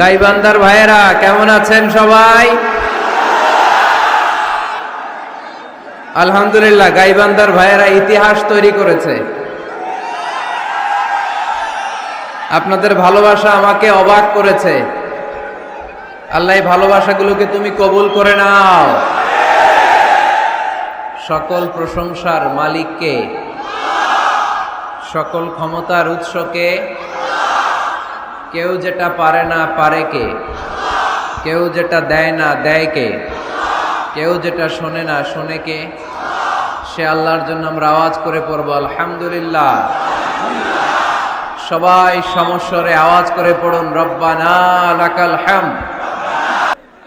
গাইবান্ধার ভাইয়েরা কেমন আছেন সবাই? আলহামদুলিল্লাহ, গাইবান্ধার ভাইয়েরা ইতিহাস তৈরি করেছে। আপনাদের ভালোবাসা আমাকে অবাক করেছে। আল্লাহ এই ভালোবাসাগুলোকে তুমি কবুল করে নাও। সকল প্রশংসার মালিককে, সকল ক্ষমতার উৎসকে। কেউ যেটা পারে না পারে কে, কেউ যেটা দেয় না দেয় কে, কেউ যেটা শোনে না শোনে কে। সে আল্লাহর জন্য আমরা আওয়াজ করে পড়বো আলহামদুলিল্লাহ। সবাই সমস্বরে আওয়াজ করে পড়ুন রব্বানা লাকাল হামদ।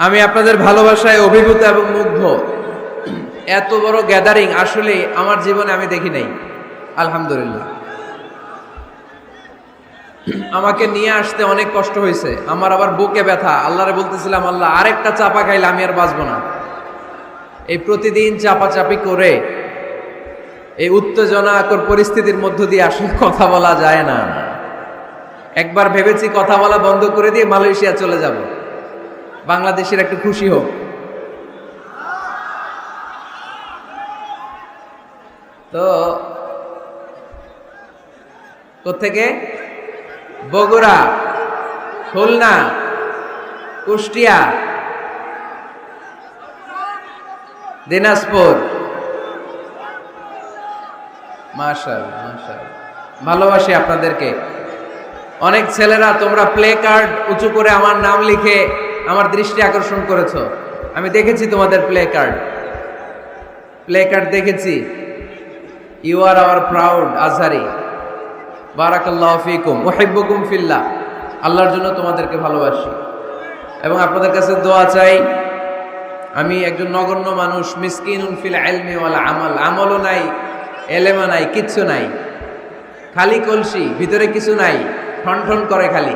আমি আপনাদের ভালোবাসায় অভিভূত এবং মুগ্ধ। এত বড় গ্যাদারিং আসলে আমার জীবনে আমি দেখি নাই। আলহামদুলিল্লাহ, আমাকে নিয়ে আসতে অনেক কষ্ট হয়েছে। আমার আবার বুকে ব্যথা। আল্লাহরে বলতেছিলাম, আল্লাহ আরেকটা চাপা খাইলে আমি আর বাঁচবো না। এই প্রতিদিন চাপাচাপি করে এই উত্তেজনাকর পরিস্থিতির মধ্য দিয়ে আসলে কথা বলা যায় না। একবার ভেবেছি কথা বলা বন্ধ করে দিয়ে মালয়েশিয়া চলে যাব, বাংলাদেশের একটু খুশি হোক। তো কোত্থেকে? বগুড়া, খুলনা, কুষ্টিয়া, দিনাজপুর। মাশাআল্লাহ মাশাআল্লাহ, ভালোবাসি আপনাদেরকে। অনেক ছেলেরা তোমরা প্লে কার্ড উঁচু করে আমার নাম লিখে আমার দৃষ্টি আকর্ষণ করেছো। আমি দেখেছি তোমাদের প্লে কার্ড দেখেছি। You are our proud Azhari. বারাকাল্লাহু ফিকুম, উহিব্বুকুম ফিল্লাহ। আল্লাহর জন্য তোমাদেরকে ভালোবাসি এবং আপনাদের কাছে দোয়া চাই। আমি একজন নগণ্য মানুষ, মিসকিনুন ফিল ইলমি ওয়াল আমাল। আমলও নাই, এলেমও নাই, কিচ্ছু নাই, খালি কলসি, ভিতরে কিছু নাই, ঠনঠন করে খালি।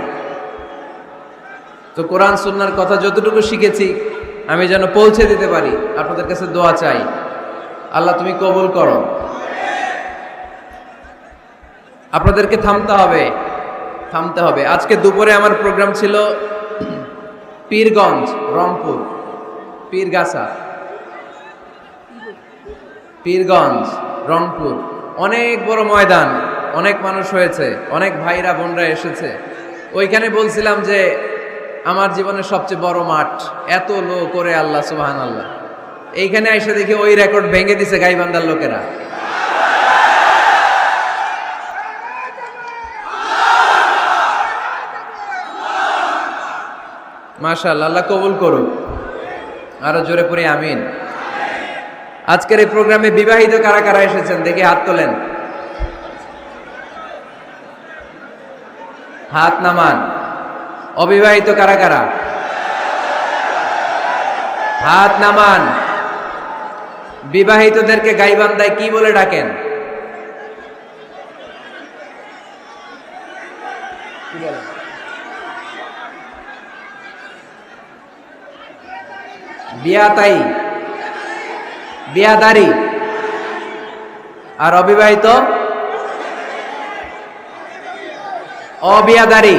তো কোরআন সুন্নাহর কথা যতটুকু শিখেছি আমি যেন পৌঁছে দিতে পারি। আপনাদের কাছে দোয়া চাই, আল্লাহ তুমি কবুল করো। আপনাদেরকে থামতে হবে। আজকে দুপুরে আমার প্রোগ্রাম ছিল পীরগঞ্জ, রংপুর, পীরগাছা, পীরগঞ্জ, রংপুর। অনেক বড় ময়দান, অনেক মানুষ হয়েছে, অনেক ভাইরা বোনরা এসেছে। ওইখানে বলছিলাম যে আমার জীবনের সবচেয়ে বড় মাঠ, এত লোক করে আল্লাহ সুবহানাল্লাহ। এইখানে এসে দেখি ওই রেকর্ড ভেঙে দিছে গাইবান্ধার লোকেরা। মাশাআল্লাহ, আল্লাহ কবুল করুক। আরো জোরে পড়ে আমিন। আজকের এই প্রোগ্রামে বিবাহিত কারা কারা এসেছেন দেখি হাত তোলেন, হাত নামান। অবিবাহিত কারা কারা? হাত নামান। বিবাহিতদেরকে গাইবান্ধায় কি বলে ডাকেন? কি বলেন? বিয়াতাই, বিয়াদারি। আর অবিবাহিত? অবিয়াদারি।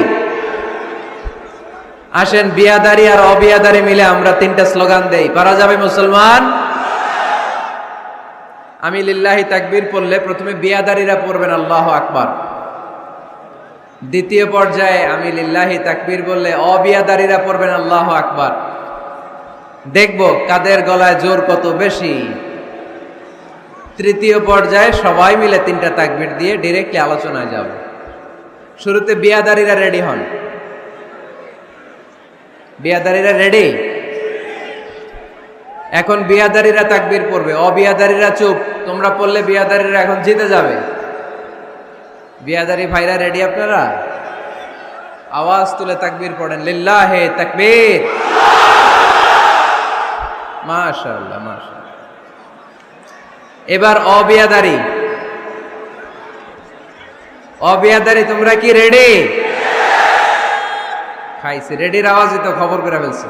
আসেন বিয়াদারি আর অবিয়াদারি মিলে আমরা তিনটা স্লোগান দেই, পারা যাবে মুসলমান? আমি লিল্লাহি তাকবীর পড়লে প্রথমে বিয়াদারিরা পড়বেন আল্লাহু আকবার। দ্বিতীয় পর্যায়ে আমি লিল্লাহি তাকবীর বললে অবিয়াদারিরা পড়বেন আল্লাহু আকবার। দেখব কাদের গলায় জোর কত বেশি। তৃতীয় পর্যায়ে সবাই মিলে তিনটা তাকবীর দিয়ে ডিরেক্টলি আলোচনায় যাব। শুরুতে বিয়াদারিরা রেডি হন। বিয়াদারিরা রেডি? এখন বিয়াদারিরা তাকবীর পড়বে, অবিয়াদারিরা চুপ। তোমরা পড়লে বিয়াদারিরা এখন জিতে যাবে। বিয়াদারি ভাইরা রেডি আপনারা? আওয়াজ তুলে তাকবীর পড়েন, লিল্লাহে তাকবীর। মাশাআল্লাহ মাশাআল্লাহ। এবার অবিয়াদারি তোমরা কি রেডি? খাইছে, রেডির আওয়াজই তো খবর করে ফেলছে।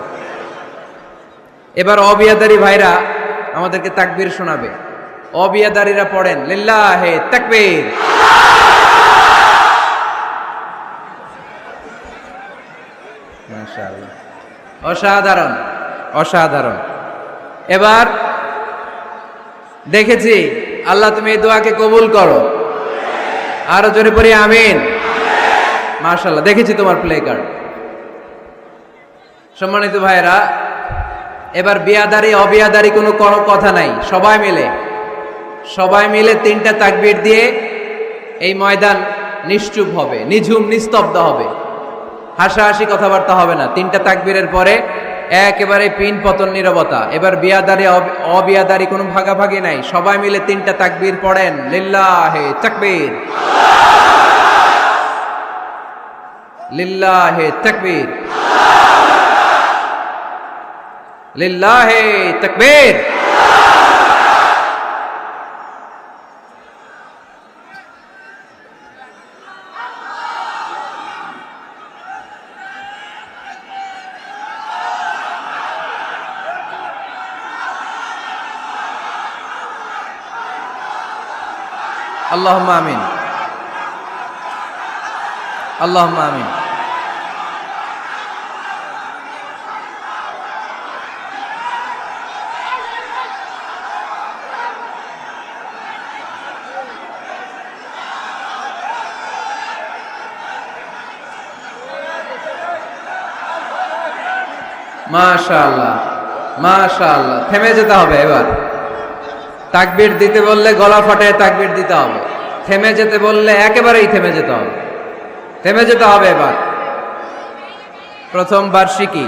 এবার অবিয়াদারি ভাইরা আমাদেরকে তাকবীর শোনাবে। অবিয়াদারিরা পড়েন লিল্লাহে তাকবীর। মাশাআল্লাহ, অসাধারণ অসাধারণ। এবার দেখেছি, আল্লাহ তুমি এই দোয়াকে কবুল করো। আরো জোরে পড়ি আমিন। মাশাআল্লাহ, দেখেছি তোমার প্লে কার্ড। সম্মানিত ভাইরা, এবার বিয়াদারি অবিয়াদারি কোনো কথা নাই, সবাই মিলে 3টা তাকবীর দিয়ে এই ময়দান নিশ্চুপ হবে, নিঝুম নিস্তব্ধ হবে, হাসাহাসি কথাবার্তা হবে না। 3টা তাকবীরের পরে একেবারে পিন পতন নীরবতা। এবার বিয়াদারি অবিয়াদারি কোনো ভাগাভাগি নাই, সবাই মিলে 3টা তাকবীর পড়েন। লিল্লাহে তাকবীর, লিল্লাহে তাকবীর, লিল্লাহে তাকবীর। আল্লাহুম্মা আমিন, আল্লাহুম্মা আমিন। মাশাআল্লাহ মাশাআল্লাহ, থেমে যেতে হবে। এবার তাকবীর দিতে বললে গলা ফাটায় তাকবীর দিতে হবে, থেমে যেতে বললে একেবারেই থেমে যেতে হবে, থেমে যেতে হবে। এবার প্রথম বার্ষিকী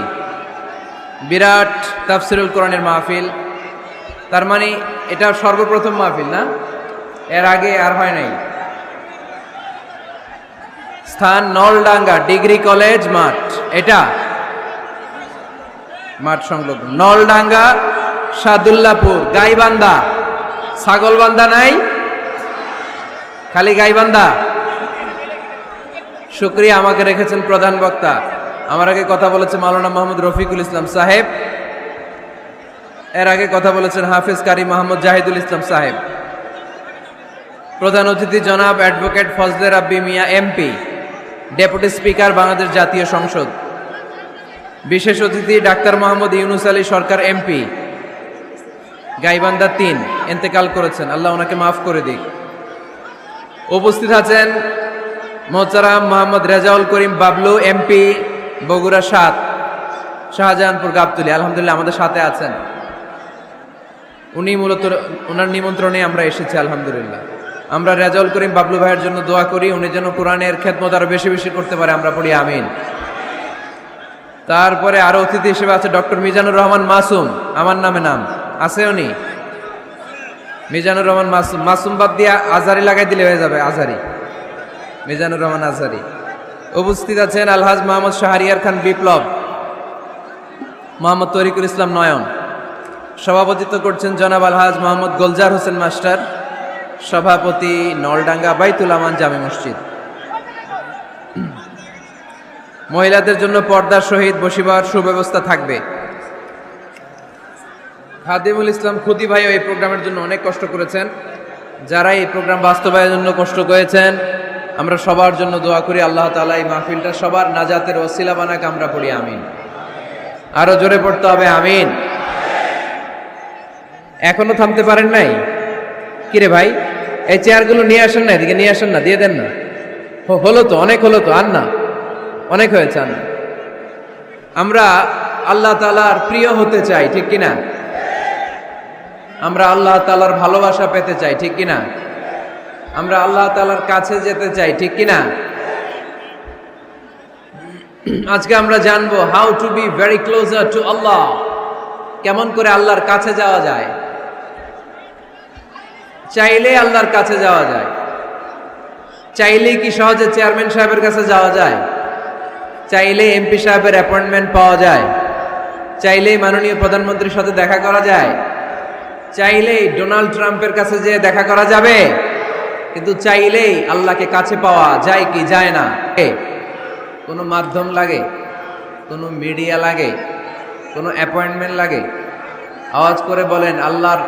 বিরাট তাফসিরুল কোরআনের মাহফিল, তার মানে এটা সর্বপ্রথম মাহফিল না, এর আগে আর হয় নাই। স্থান নলডাঙ্গা ডিগ্রি কলেজ মাঠ, এটা মাঠ সংলগ্ন নলডাঙ্গা, সাদুল্লাপুর, গাইবান্ধা, ছাগলবান্ধা নাই, খালি গাইবান্ধা। শুকরিয়া, আমাকে রেখেছেন প্রধান বক্তা। আমার আগে কথা বলেছে মাওলানা মোহাম্মদ রফিকুল ইসলাম সাহেব, এর আগে কথা বলেছেন হাফিজ কারি মোহাম্মদ জাহিদুল ইসলাম সাহেব। প্রধান অতিথি জনাব অ্যাডভোকেট ফজলে রাব্বি মিয়া এমপি, ডেপুটি স্পিকার বাংলাদেশ জাতীয় সংসদ। বিশেষ অতিথি ডাক্তার মোহাম্মদ ইউনুস আলী সরকার এমপি, গাইবান্ধা 3, ইন্তেকাল করেছেন, আল্লাহ ওনাকে মাফ করে দিক। উপস্থিত আছেন মোহতারাম মোহাম্মদ রেজাউল করিম বাবলু এমপি, বগুড়া 7, শাহজাহানপুর গাবতলী। আলহামদুলিল্লাহ আমাদের সাথে আছেন উনি, মূলত ওনার নিমন্ত্রণে আমরা এসেছি। আলহামদুলিল্লাহ আমরা রেজাউল করিম বাবলু ভাইয়ের জন্য দোয়া করি, উনি যেন কোরআনের খেদমত আরো বেশি বেশি করতে পারে, আমরা পড়ি আমিন। তারপরে আরো অতিথি হিসেবে আছে ডক্টর মিজানুর রহমান মাসুম, আমার নামে নাম আছে উনি, মিজানুর রহমান মাসুম। মাসুম বাদ দিয়া আজারি লাগাই দিলে হয়ে যাবে, আজারি, মিজানুর রহমান আজারি। উপস্থিত আছেন আলহাজ মোহাম্মদ শাহরিয়ার খান বিপ্লব, মোহাম্মদ তরিকুল ইসলাম নয়ন। সভাপতিত্ব করছেন জনাব আলহাজ মোহাম্মদ গোলজার হোসেন মাস্টার, সভাপতি নলডাঙ্গা বাইতুল আমান জামে মসজিদ। মহিলাদের জন্য পর্দার সহিত বসিবার সুব্যবস্থা থাকবে। খাদিমুল ইসলাম খুদি ভাইও এই প্রোগ্রামের জন্য অনেক কষ্ট করেছেন। যারা এই প্রোগ্রাম বাস্তবায়নের জন্য কষ্ট করেছেন, আমরা সবার জন্য দোয়া করি আল্লাহ তাআলা এই মাহফিলটা সবার নাজাতের ওসিলা বানাক, আমরা পড়ি আমিন। আরো জোরে পড়তে হবে আমিন। এখনো থামতে পারেন নাই? কিরে ভাই, এই চেয়ারগুলো নিয়ে আসেন না, এদিকে নিয়ে আসেন না, দিয়ে দেন না। হলো তো, অনেক হলো তো, আর না, অনেক হয়েছে। আমরা আল্লাহ তাআলার প্রিয় হতে চাই, ঠিক কিনা? আমরা আল্লাহ তাআলার ভালোবাসা পেতে চাই, ঠিক কিনা? আমরা আল্লাহ তাআলার কাছে যেতে চাই, ঠিক কিনা? আজকে আমরা জানবো how to be very closer to Allah, কেমন করে আল্লাহর কাছে যাওয়া যায়। চাইলে আল্লাহর কাছে যাওয়া যায়, চাইলেই কি সহজে চেয়ারম্যান সাহেবের কাছে যাওয়া যায়? চাইলে এমপি সাহেবের অ্যাপয়েন্টমেন্ট পাওয়া যায়? চাইলেই মাননীয় প্রধানমন্ত্রীর সাথে দেখা করা যায়? চাইলেই ডোনাল্ড ট্রাম্পের কাছে যেয়ে দেখা করা যাবে? কিন্তু চাইলেই আল্লাহকে কাছে পাওয়া যায় কি যায় না? কোনো মাধ্যম লাগে, কোনো মিডিয়া লাগে, কোনো অ্যাপয়েন্টমেন্ট লাগে? আওয়াজ করে বলেন, আল্লাহর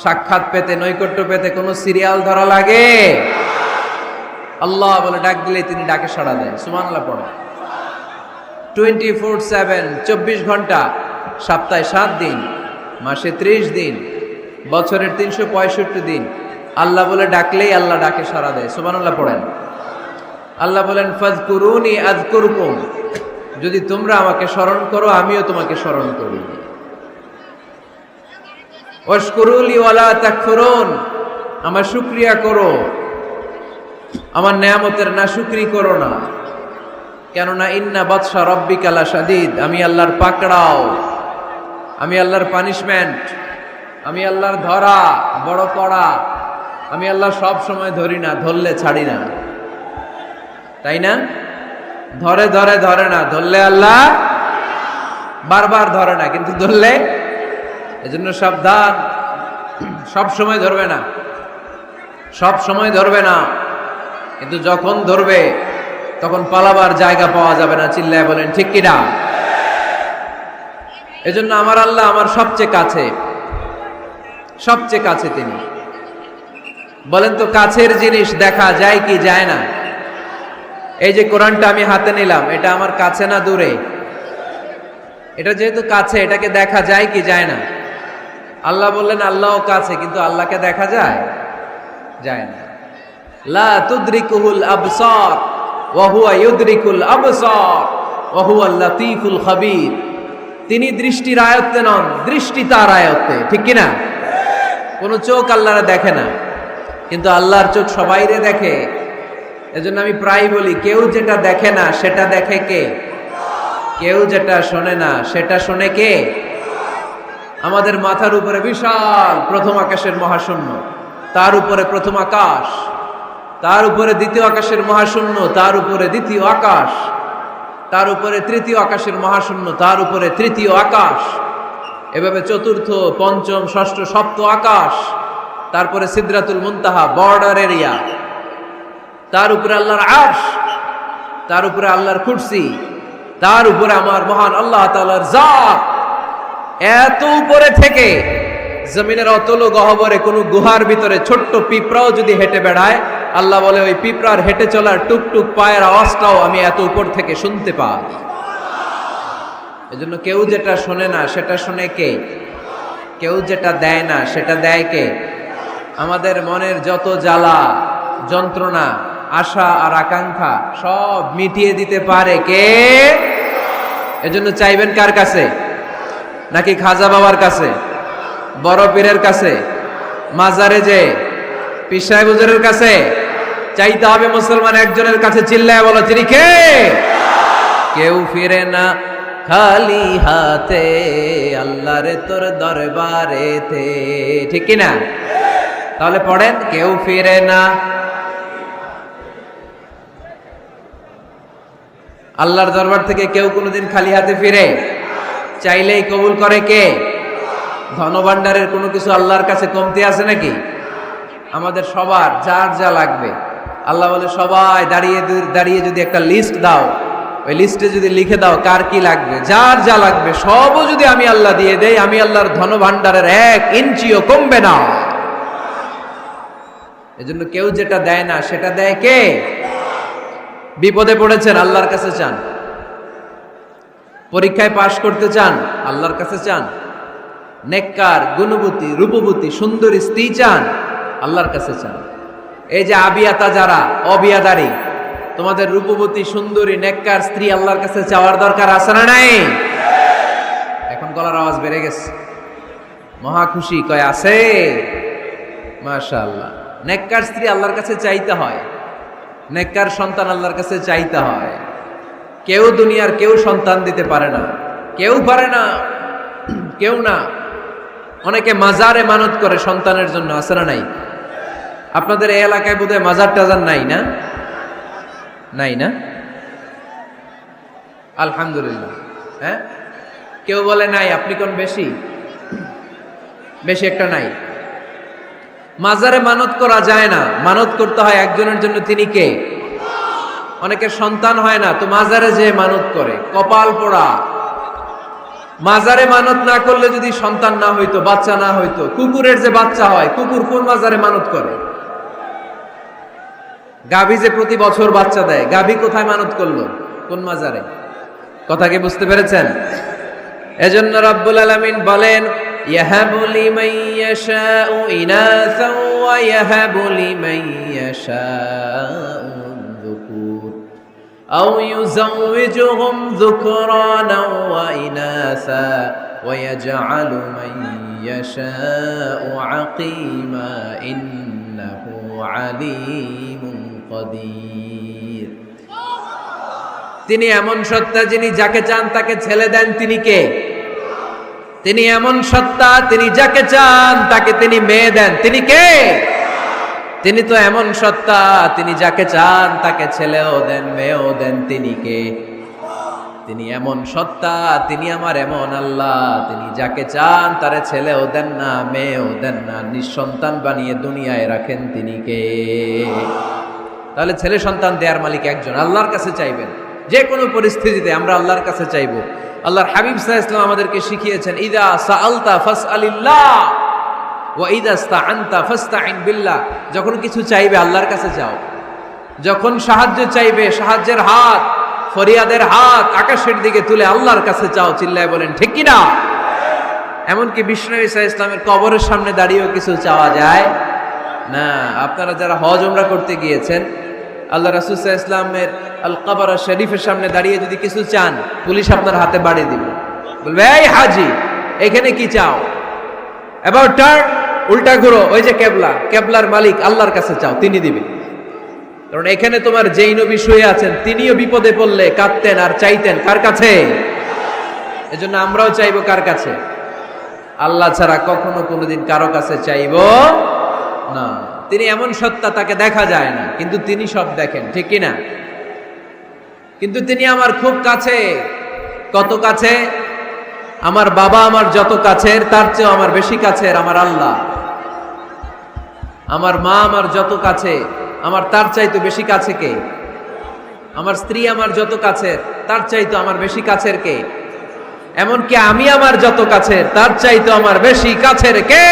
সাক্ষাৎ পেতে, নৈকট্য পেতে কোনো সিরিয়াল ধরা লাগে? আল্লাহ বলে ডাক দিলে তিনি ডাকে সাড়া দেন। সুবহানাল্লাহ পড়ো। 24/7, 24 ঘন্টা, সপ্তাহে 7 দিন, মাসে 30 দিন, বছরের 365 দিন আল্লাহ বলে ডাকলেই আল্লাহ ডাকে সাড়া দেয়। সুবহানাল্লাহ পড়েন। আল্লাহ বলেন ফাযকুরুনি আযকুরকুম, যদি তোমরা আমাকে স্মরণ করো আমিও তোমাকে স্মরণ করি। ওয়াশকুরুলি ওয়ালা তাকফুরুন, আমার শুকরিয়া করো, আমার নেয়ামতের নাশুকরি করো না। কেননা ইন্না বাতশা রাব্বিকা লাশাদীদ, আমি আল্লাহর পাকড়াও, আমি আল্লাহর পানিশমেন্ট, আমি আল্লাহর ধরা বড় কড়া। আমি আল্লাহ সব সময় ধরি না, ধরলে ছাড়ি না, তাই না? ধরে ধরে ধরে না, ধরলে আল্লাহ বারবার ধরে না, কিন্তু ধরলে, এজন্য সাবধান। সব সময় ধরবে না, সব সময় ধরবে না, কিন্তু যখন ধরবে তখন পালাবার জায়গা পাওয়া যাবে না। চিল্লায় বলেন ঠিক কিনা? এজন্য আমার আল্লাহ আমার সবচেয়ে কাছে, সবচেয়ে কাছে তিনি। বলেন তো কাছের জিনিস দেখা যায় কি যায় না? এই যে কোরআনটা আমি হাতে নিলাম, এটা আমার কাছে না দূরে? এটা যেহেতু কাছে, এটাকে দেখা যায় কি যায় না? আল্লাহ বললেন আল্লাহও কাছে, কিন্তু আল্লাহকে দেখা যায়? যায় না। লা তুদরিকুহুল আবসার ওয়া হুয়া ইউদরিকুল আবসার ওয়া হুয়াল লাতীফুল খাবীর। তিনি দৃষ্টির আয়ত্তে নন, দৃষ্টি তার আয়ত্তে, ঠিক কি না? কোন চোখ আল্লাহরে দেখে না, কিন্তু আল্লাহর চোখ সবাইরে দেখে। এজন্য আমি প্রায় বলি, কেউ যেটা দেখে না সেটা দেখে কে? কেউ যেটা শোনে না সেটা শোনে কে? আমাদের মাথার উপরে বিশাল প্রথম আকাশের মহাশূন্য, তার উপরে প্রথম আকাশ, তার উপরে দ্বিতীয় আকাশের মহাশূন্য, তার উপরে দ্বিতীয় আকাশ, তার উপরে তৃতীয় আকাশের মহাশূন্য, তার উপরে তৃতীয় আকাশ, এভাবে চতুর্থ, পঞ্চম, ষষ্ঠ, সপ্ত আকাশ, তারপরে সিদরাতুল মুনতাহা বর্ডার এরিয়া, তার উপরে আল্লাহর আরশ, তার উপরে আল্লাহর কুরসি, তার উপরে আমার মহান আল্লাহ তাআলার জাত। এত উপরে থেকে জমিনের অতল গহ্বরে কোন গুহার ভিতরে ছোট্ট পিঁপড়াও যদি হেঁটে বেড়ায়, আল্লাহ বলে ওই পিঁপড়ার হেঁটে চলার টুকটুক পায়ের আওয়াজটাও আমি এত উপর থেকে শুনতে পাই। এজন্য কেউ যেটা শোনে না সেটা শোনে কে? কেউ যেটা দেয় না সেটা দেয় কে? আমাদের মনের যত জ্বালা যন্ত্রণা, আশা আর আকাঙ্ক্ষা সব মিটিয়ে দিতে পারে কে? এজন্য চাইবেন কার কাছে? নাকি খাজা বাবার কাছে, বড় পীরের কাছে, মাজারে যে পীর সাহেব হুজুরের কাছে? চাইতে হবে মুসলমান একজনের কাছে। চিল্লায় বলো তিনি কে? কেউ ফিরে না খালি হাতে আল্লাহর তোর দরবারেতে, ঠিক কি না? তাহলে পড়েন, কেউ ফিরে না। আল্লাহর দরবার থেকে কেউ কোনোদিন খালি হাতে ফিরে? চাইলেই কবুল করে কে? ধনভাণ্ডারের কোনো কিছু আল্লাহর কাছে কমতি আছে নাকি? আমাদের সবার যার যা লাগবে, আল্লাহ বলে সবাই দাঁড়িয়ে দাঁড়িয়ে যদি একটা লিস্ট দাও, ওই লিস্টে যদি লিখে দাও কার কি লাগবে, যার যা লাগবে সবও যদি আমি আল্লাহ দিয়ে দেই, আমি আল্লাহর ধনভাণ্ডারের 1 ইঞ্চিও কমবে না। এজন্য কেউ যেটা দেয় না সেটা দেয় কে? বিপদে পড়েছেন আল্লাহর কাছে চান, পরীক্ষায় পাশ করতে চান আল্লাহর কাছে চান, নেককার, গুণবতী, রূপবতী, সুন্দরী স্ত্রী চান আল্লাহর কাছে চান। এই যে আবিয়াতা যারা অবিয়াদারি, তোমাদের রূপবতী, সুন্দরী, নেককার স্ত্রী আল্লাহর কাছে চাওয়ার দরকার আছে না নাই? এখন গলার আওয়াজ বেড়ে গেছে, মহা খুশি, কয় আছে। মাশাআল্লাহ। নেককার স্ত্রী আল্লাহর কাছে চাইতে হয়, নেককার সন্তান আল্লাহর কাছে চাইতে হয়। কেউ দুনিয়ার কেউ সন্তান দিতে পারে না, কেউ পারে না, কেউ না। অনেকে মাজারে মানত করে সন্তানের জন্য, আছে না নাই? আপনাদের এই এলাকায় বোধহয় মাজার টাজার নাই না? নাই না? আলহামদুলিল্লাহ। হ্যাঁ, কেউ বলে নাই, আপনি কোন বেশি? বেশি একটা নাই। মাজারে মানত করা যায় না, মানত করতে হয় একজনের জন্য, তিনি কে? অনেকের সন্তান হয় না, তো মাজারে যে মানত করে, কপাল পোড়া। মাজারে মানত না করলে যদি সন্তান না হইতো, বাচ্চা না হইতো, কুকুরের যে বাচ্চা হয়, কুকুর কোন মাজারে মানত করে? গাভী যে প্রতি বছর বাচ্চা দেয়, গাভী কোথায় মানত করলো? কোন মাজারে? কথা কি বুঝতে পেরেছেন? এজন্য রাব্বুল আলামিন বলেন ইয়াহাবু লিমান ইয়াশাউ ইনাসা ওয়া ইয়াহাবু লিমান ইয়াশাউ যুকুর আও ইউযাওয়িজুহুম যুকরানা ওয়া ইনাসা ওয়া ইয়াজআলু মান ইয়াশাউ আকিমা ইন্নাহু আলীমুন কাদির। তিনি এমন সত্তা যিনি যাকে চান তাকে ছেলে দেন। তিনি কে? তিনি এমন সত্তা তিনি যাকে চান তাকে তিনি মেয়ে দেন। তিনি কে? তিনি তো এমন সত্তা তিনি যাকে চান তাকে ছেলেও দেন মেয়েও দেন। তিনি কে? তিনি এমন সত্তা তিনি আমার এমন আল্লাহ তিনি যাকে চান তারে ছেলেও দেন না মেয়েও দেন না, নিঃসন্তান বানিয়ে দুনিয়ায় রাখেন। তিনি কে? তাহলে ছেলে সন্তান দেয়ার মালিক একজন, আল্লাহর কাছে চাইবেন। যে কোনো পরিস্থিতিতে আমরা আল্লাহর কাছে চাইবো। আল্লাহর হাবিব সাল্লাল্লাহু আলাইহি ওয়াসাল্লাম আমাদেরকে শিখিয়েছেন ইযা সাআলতা ফাসআলিল্লাহ ওয়া ইযা ইসতাআনতা ফাসতাইন বিল্লাহ। যখন কিছু চাইবে আল্লাহর কাছে চাও, যখন সাহায্য চাইবে সাহায্যের হাত ফরিয়াদের হাত আকাশের দিকে তুলে আল্লাহর কাছে চাও। চিল্লায় বলেন ঠিক কি না? এমনকি বিষ্ণু ঈসা ইসলামের কবরের সামনে দাঁড়িয়েও কিছু চাওয়া যায় না। আপনারা যারা হজ উমরা করতে গিয়েছেন আল্লাহ রাসূল সাল্লাল্লাহু আলাইহি ওয়াসাল্লামের আল কবর শরীফের সামনে দাঁড়িয়ে যদি কিছু চান পুলিশ আপনার হাতে বাড়ি দিবে, বলবে এই হাজি এখানে কি চাও? অ্যাবাউট টার্ন, উল্টা ঘুরো, ওই যে কেবলা, কেবলার মালিক আল্লাহর কাছে চাও, তিনি দিবেন। কারণ এখানে তোমার যেই নবী শুয়ে আছেন তিনিও বিপদে পড়লে কাঁদতেন আর চাইতেন কার কাছে? এজন্য আমরাও চাইবো কার কাছে? আল্লাহ ছাড়া কখনো কোনোদিন কারো কাছে চাইবো না। তিনি এমন সত্তা তাকে দেখা যায় না কিন্তু তিনি সব দেখেন, ঠিক কি না? কিন্তু তিনি আমার খুব কাছে। কত কাছে? আমার বাবা আমার যত কাছের তার চেয়েও আমার বেশি কাছের আমার আল্লাহ। আমার মা আমার যত কাছে আমার তার চাইতো বেশি কাছে কে? আমার স্ত্রী আমার যত কাছের তার চাইতো আমার বেশি কাছের কে? এমনকি আমি আমার যত কাছের তার চাইতো আমার বেশি কাছের কে?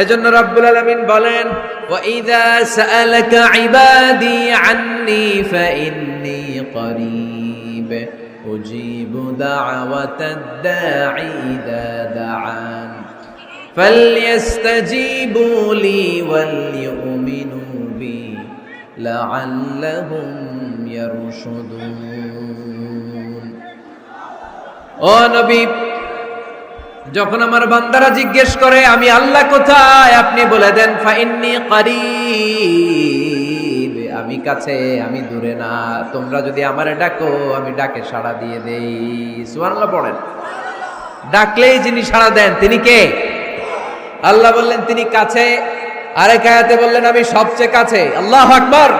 এজন্য রাব্বুল আলামিন বলেন ওয়া ইযা সাআলাকা ইবাদি আন্নী ফাইন্নী করিব উজিবু দাওয়াতাদ দাঈ ইযা দাআন ফালইস্তাজিবু লি ওয়াল ইউমিনু বি লাআল্লাহুম ইয়ারশুদুন। ও নবী, যখন আমার বান্দারা জিজ্ঞেস করে আমি আল্লাহ কোথায়, আপনি বলে দেন ফাইন্নী করিব, আমি কাছে, আমি দূরে না। তোমরা যদি আমারে ডাকো আমি ডাকে সাড়া দিয়ে দেই। সুবহানাল্লাহ পড়েন। ডাকলেই যিনি সাড়া দেন তিনি কে? আল্লাহ বললেন তিনি কাছে। আরেক আয়াতে বললেন আমি সবচেয়ে কাছে। আল্লাহু আকবার।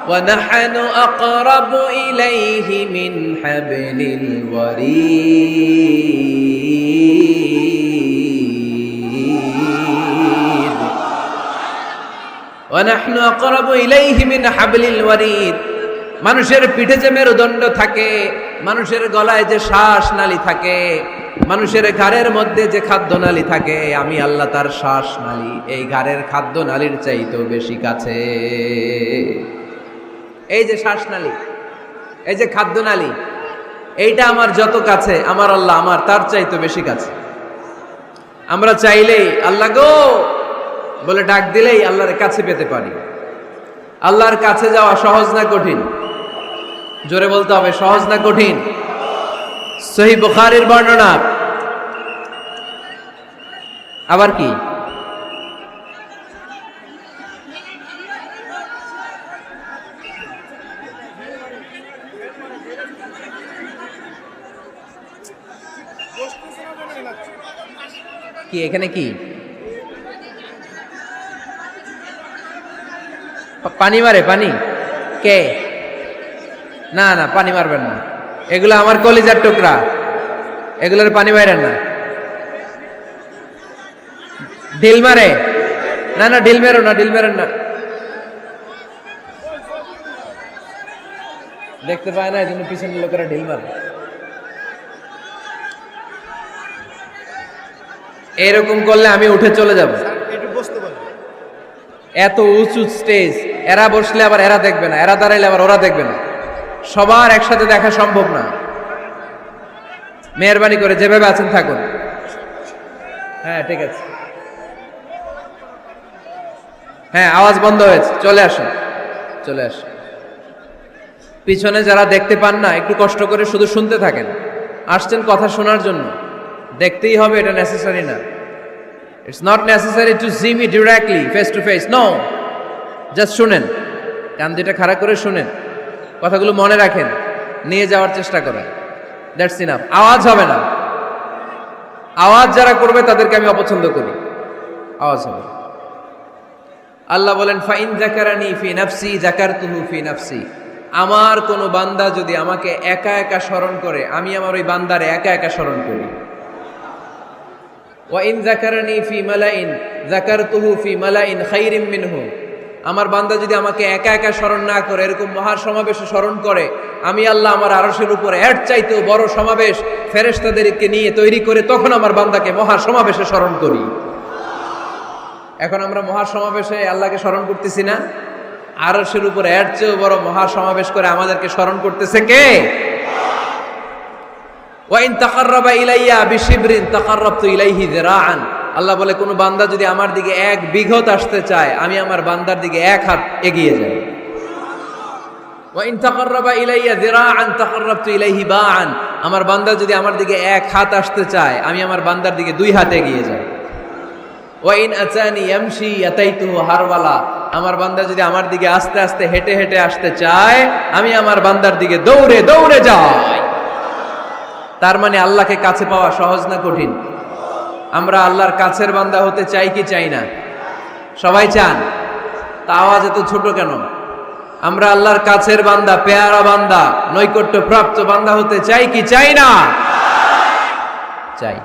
ওয়া নাহনু আকরাবু ইলাইহি মিন হাবলিল ওয়ারিদ। ওয়া নাহনু আকরাবু ইলাইহি মিন হাবলিল ওয়ারিদ। মানুষের পিঠে যে মেরুদণ্ড থাকে, মানুষের গলায় যে শ্বাস নালী থাকে, মানুষের ঘাড়ের মধ্যে যে খাদ্য নালী থাকে, আমি আল্লাহ তার শ্বাস নালী এই ঘাড়ের খাদ্য নালীর চাইতেও বেশি কাছে। এই যে শ্বাস নালী, এই যে খাদ্য নালী, এইটা আমার যত কাছে আমার আল্লাহ আমার তার চাইতেও বেশি কাছে। আমরা চাইলেই আল্লাহ গো বলে ডাক দিলেই আল্লাহর কাছে পেতে পারি। আল্লাহর কাছে যাওয়া সহজ না কঠিন? জোরে বলতে হবে, সহজ না কঠিন? সহিহ বুখারীর বর্ণনা। আবার কি? কি এখানে কি পানি মারে? পানি কে? না না, পানি মারবেন না, এগুলো আমার কলিজার টুকরা, এগুলোর পানি মারেন না। ঢিল মারে? না না, ঢিল মেরো না, ঢিল মেরেন না। দেখতে পায় না এই জন্য পিছনের লোকেরা ঢিল মারে। এরকম করলে আমি উঠে চলে যাব। এত উঁচু স্টেজ, এরা বসলে আবার এরা দেখবে না, এরা দাঁড়াইলে আবার ওরা দেখবে না। সবার একসাথে দেখা সম্ভব না। মেহরবানি করে যেভাবে আছেন থাকুন। হ্যাঁ ঠিক আছে, হ্যাঁ আওয়াজ বন্ধ হয়েছে, চলে আসুন চলে আসুন। পিছনে যারা দেখতে পান না, একটু কষ্ট করে শুধু শুনতে থাকেন। আসছেন কথা শোনার জন্য, দেখতেই হবে এটা নেসেসারি না। It's not necessary to see me directly face to face, no, just শুনেন, কান দুটা খাড়া করে শুনেন, কথাগুলো মনে রাখেন, নিয়ে যাওয়ার চেষ্টা করেন, দ্যাটস ইনাফ। আওয়াজ হবে না, আওয়াজ যারা করবে তাদেরকে আমি অপছন্দ করি, আওয়াজ হবে। আল্লাহ বলেন ফাইন যাকারানি ফি নাফসি যাকারতুহু ফি নাফসি, আমার কোন বান্দা যদি আমাকে একা একা স্মরণ করে, আমি আমার ওই বান্দারে একা একা স্মরণ করি। ওয়া ইন যাকারানি ফি মালাইন যাকারতুহু ফি মালাইন খাইরিম মিনহু, আমার বান্দা যদি আমাকে একা একা স্মরণ না করে, এরকম মহা সমাবেশে স্মরণ করে, আমি আল্লাহ আমার আরশের উপরে এর চাইতেও বড় সমাবেশ ফেরেশতাদেরকে নিয়ে তৈরি করে তখন আমার বান্দাকে মহা সমাবেশে স্মরণ করি। এখন আমরা মহা সমাবেশে আল্লাহকে স্মরণ করতেছি না? আরশের উপরে এর চেয়েও বড় মহা সমাবেশ করে আমাদেরকে স্মরণ করতেছে কে? ওয়া ইন তাকাররাবা ইলাইয়া বিশিবরিন তাকাররাবতু ইলাইহি যিরাআন, আল্লাহ বলে কোন বান্দা যদি আমার দিকে এক বিঘত আসতে চায়, আমি আমার বান্দার দিকে এক হাত এগিয়ে যাই। ওয়া ইন তাকাররাবা ইলাইয়া যিরাআন তাকাররাবতু ইলাইহি বাআন, আমার বান্দা যদি আমার দিকে এক হাত আসতে চায়, আমি আমার বান্দার দিকে দুই হাত এগিয়ে যাই। ওয়া ইন আতানি ইয়ামশি আতাইতুহু হারওয়ালা, আমার বান্দা যদি আমার দিকে আস্তে আস্তে হেঁটে হেঁটে আসতে চায়, আমি আমার বান্দার দিকে দৌড়ে দৌড়ে যাই। তার মানে আল্লাহকে কাছে পাওয়া সহজ না কঠিন? আমরা আল্লাহর কাছের বান্দা হতে চাই কি চাই না? সবাই চান। তা আওয়াজ এত ছোট কেন? আমরা আল্লাহর কাছের বান্দা, পেয়ারা বান্দা, নৈকট্য প্রাপ্ত বান্দা হতে চাই কি চাই না? চাই।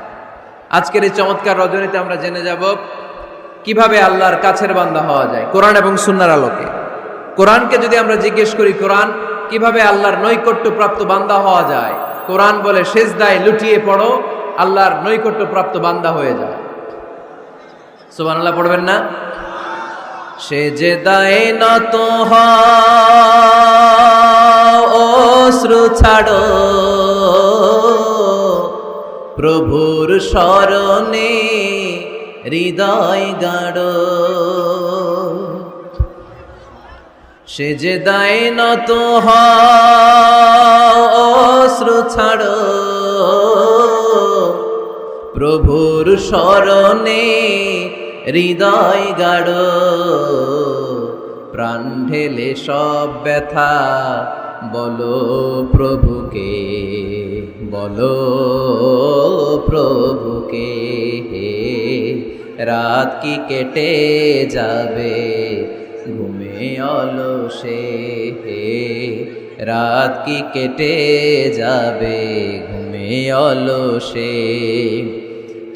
আজকের এই চমৎকার রজনীতে আমরা জেনে যাব কিভাবে আল্লাহর কাছের বান্দা হওয়া যায় কোরআন এবং সুন্নাহর আলোকে। কোরআনকে যদি আমরা জিজ্ঞেস করি, কোরআন কিভাবে আল্লাহর নৈকট্য প্রাপ্ত বান্দা হওয়া যায়, কোরআন বলে সেজদায় লুটিয়ে পড়ো, আল্লাহর নৈকট্য প্রাপ্ত বান্দা হয়ে যায়। সুবহানাল্লাহ পড়বেন না? সেজদায় নত হও, অশ্রু ছাড়ো, প্রভুর শরণে হৃদয় গাড়ো। সেজদায় নত হও, অশ্রু ছাড়ো, প্রভুর শরণে হৃদয় গাড়ো। প্রাণ ঢেলে সব ব্যথা বলো প্রভুকে, বলো প্রভুকে। রাত কি কেটে যাবে ঘুমে অলসে, রাত কি কেটে যাবে ঘুমে অলসে।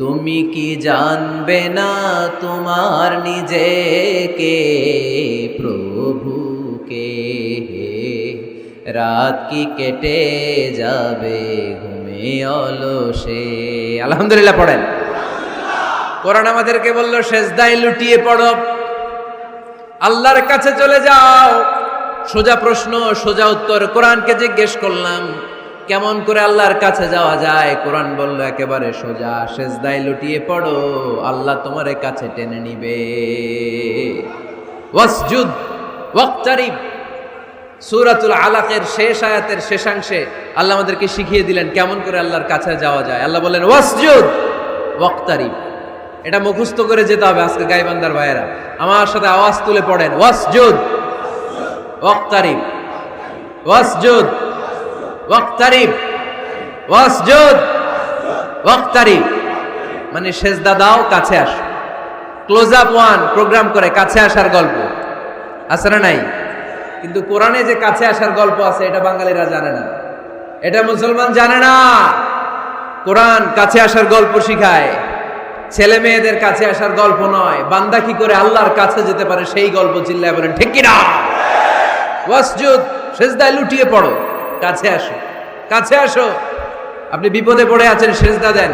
তুমি কি জানবে না তোমার নিজেকে, প্রভুকে। রাত কি কেটে যাবে ঘুমে অলসে। আলহামদুলিল্লাহ পড়েন। কোরআন আমাদেরকে বলল সেজদায় লুটিয়ে পড়ো, আল্লাহর কাছে চলে যাও। সোজা প্রশ্ন, সোজা উত্তর। কোরআনকে জিজ্ঞেস করলাম কেমন করে আল্লাহর কাছে যাওয়া যায়, কোরআন বলল একেবারে সোজা, সেজদায় লুটিয়ে পড়ো, আল্লাহ তোমার কাছে টেনে নিবে। ওয়াসজুদ ওয়াক্তারিব, সূরাতুল আলাকের শেষ আয়াতের শেষাংশে আল্লাহ আমাদেরকে শিখিয়ে দিলেন কেমন করে আল্লাহর কাছে যাওয়া যায়। আল্লাহ বললেন ওয়াসজুদ ওয়াক্তারিব। এটা মুখস্থ করে যেতে হবে আজকে গাইবান্দার ভাইয়েরা, আমার সাথে আওয়াজ তুলে পড়েন ওয়াসজুদ ওয়াক্তারিব, ওয়াসজুদ ওয়াক্তারিব, ওয়াসজুদ ওয়াক্তারিব। মানে সেজদা দাও, কাছে আসো। ক্লোজ আপ ওয়ান প্রোগ্রাম করে কাছে আসার গল্প আছে না নাই? কিন্তু কোরআনে যে কাছে আসার গল্প আছে এটা বাঙালিরা জানে না, এটা মুসলমান জানে না। কোরআন কাছে আসার গল্প শিখায়, ছেলে মেয়েদের কাছে আসার গল্প নয়। বান্দা কি করে আল্লাহর কাছে যেতে পারে সেই গল্প। চিল্লায় বলেন ঠিক কিনা? ওয়াসজুদ, সেজদায় লুটিয়ে পড়ো, কাছে আসো, কাছে আসো। আপনি বিপদে পড়ে আছেন, সেজদা দেন।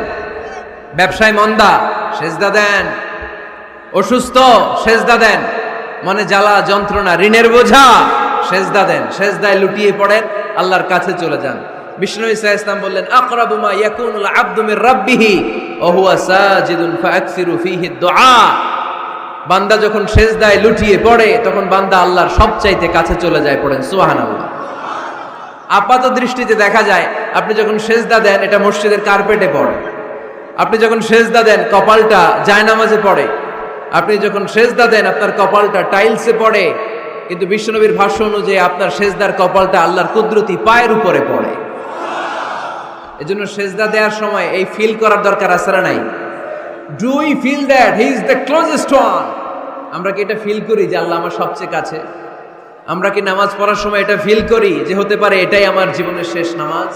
ব্যবসায় মন্দা, সেজদা দেন। অসুস্থ, সেজদা দেন। মনে জ্বালা যন্ত্রণা, ঋণের বোঝা, সেজদা দেন, সেজদায় লুটিয়ে পড়েন, আল্লাহর কাছে চলে যান। বিষ্ণু ইসা ইসলাম বললেন, আকরাবু মা ইয়াকুনুল আবদু মির রাব্বিহি ওয়া হুয়া সাজিদুন ফাআকসিরু ফীহি দুআ। বান্দা যখন সেজদায় লুটিয়ে পড়ে তখন বান্দা আল্লাহর সবচাইতে কাছে চলে যায়, পড়েন সুবহানাল্লাহ। আপাত দৃষ্টিতে দেখা যায় আপনি যখন সেজদা দেন এটা মসজিদের কার্পেটে পড়ে, আপনি যখন সেজদা দেন কপালটা জায়নামাজে পড়ে, আপনি যখন সেজদা দেন আপনার কপালটা টাইলসে পড়ে, কিন্তু বিশ্বনবীর ভাষ্য অনুযায়ী আপনার সেজদার কপালটা আল্লাহর কুদরতি পায়ের উপরে পড়ে। এজন্য সেজদা দেওয়ার সময় এই ফিল করার দরকার আছে না নাই? Do we feel that he is the closest one? আমরা কি এটা ফিল করি যে আল্লাহ আমার সবচেয়ে কাছে? আমরা কি নামাজ পড়ার সময় এটা ফিল করি যে হতে পারে এটাই আমার জীবনের শেষ নামাজ?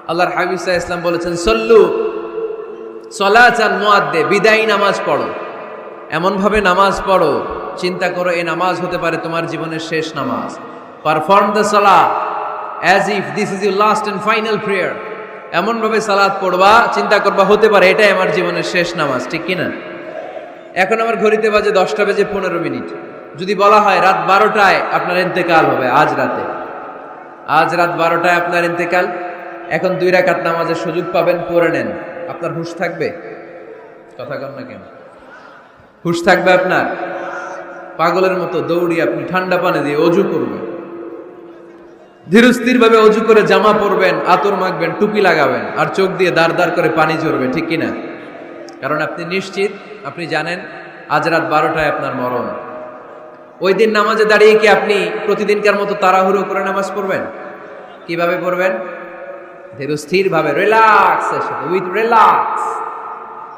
আল্লাহর হাবিব সাল্লাল্লাহু আলাইহি ওয়াসাল্লাম বলেছেন, সল্লু সলাতান মুআদ্দে, বিদায়ী নামাজ পড়ো, এমন ভাবে নামাজ পড়ো চিন্তা করো এই নামাজ হতে পারে তোমার জীবনের শেষ নামাজ। Perform the salah as if this is your last and final prayer. এমন ভাবে সালাত পড়বা, চিন্তা করবা হতে পারে এটাই আমার জীবনের শেষ নামাজ, ঠিক কিনা? এখন আমার ঘড়িতে বাজে 10:15। যদি বলা হয় রাত 12টায় আপনার ইন্তেকাল হবে, আজ রাত 12টায় আপনার ইন্তেকাল, এখন 2 রাকাত নামাজের সুযোগ পাবেন, পড়ে নেন, আপনার হুঁশ থাকবে? কথা কন না কেন? হুঁশ থাকবে আপনার? পাগলের মতো দৌড়িয়ে আপনি ঠান্ডা পানি দিয়ে অজু করবেন, ধীরস্থির ভাবে অজু করে জামা পরবেন, আতর মাখবেন, টুপি লাগাবেন, আর চোখ দিয়ে দাঁড় দাঁড় করে পানি ঝরবে, ঠিক কিনা? কারণ আপনি নিশ্চিত, আপনি জানেন আজ রাত 12টায় আপনার মরণ। ওই দিন নামাজে দাঁড়িয়ে কি আপনি প্রতিদিনকার মতো তাড়াহুড়ো করে নামাজ পড়বেন? কিভাবে পড়বেন? ধীরস্থির ভাবে, রিল্যাক্সের সাথে, উইথ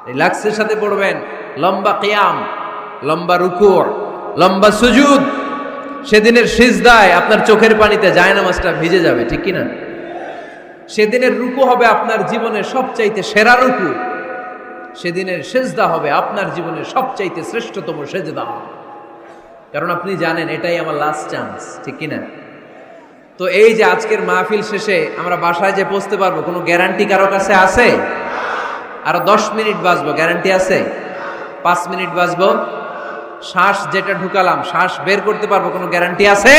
রিল্যাক্সের সাথে পড়বেন। লম্বা কিয়াম, লম্বা রুকু, লম্বা সুজুদ। সেদিনের সিজদায় আপনার চোখের পানিতে জায়নামাজটা ভিজে যাবে, ঠিক কিনা? সেদিনের রুকু হবে আপনার জীবনের সবচাইতে সেরা রুকু, সেদিনের সিজদা হবে আপনার জীবনের সবচাইতে শ্রেষ্ঠতম সিজদা। কারণ আপনি জানেন এটাই আমার লাস্ট চান্স, ঠিক কিনা? তো এই যে আজকের মাহফিল শেষে আমরা বাসায় যে পৌঁছতে পারবো, কোনো গ্যারান্টি কারো কাছে আছে? আরো 10 মিনিট বাঁচবো, গ্যারান্টি আছে? 5 মিনিট বাঁচবো, শ্বাস যেটা ঢুকালাম শ্বাস বের করতে পারবো, কোনো গ্যারান্টি আছে?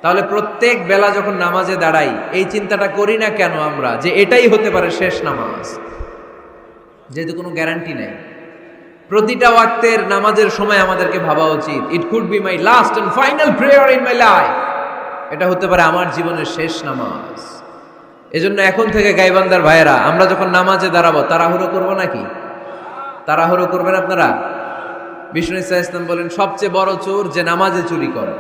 তাহলে প্রত্যেক বেলা যখন নামাজে দাঁড়াই এই চিন্তাটা করি না কেন আমরা যে এটাই হতে পারে শেষ নামাজ? যেহেতু কোনো গ্যারান্টি নেই, প্রতিটা ওয়াক্তের নামাজের সময় আমাদেরকে ভাবা উচিত, it could be my last and final prayer in my life. এটা হতে পারে আমার জীবনের শেষ নামাজ। এজন্য এখন থেকে গাইবান্দার ভাইয়েরা, আমরা যখন নামাজে দাঁড়াবো তাড়াহুড়ো করবো নাকি? তাড়াহুড়ো করবেন আপনারা? বিষ্ণু সাল্লাল্লাহু আলাইহি ওয়াসাল্লাম বলেন, সবচেয়ে বড় চোর যে নামাজে চুরি করে।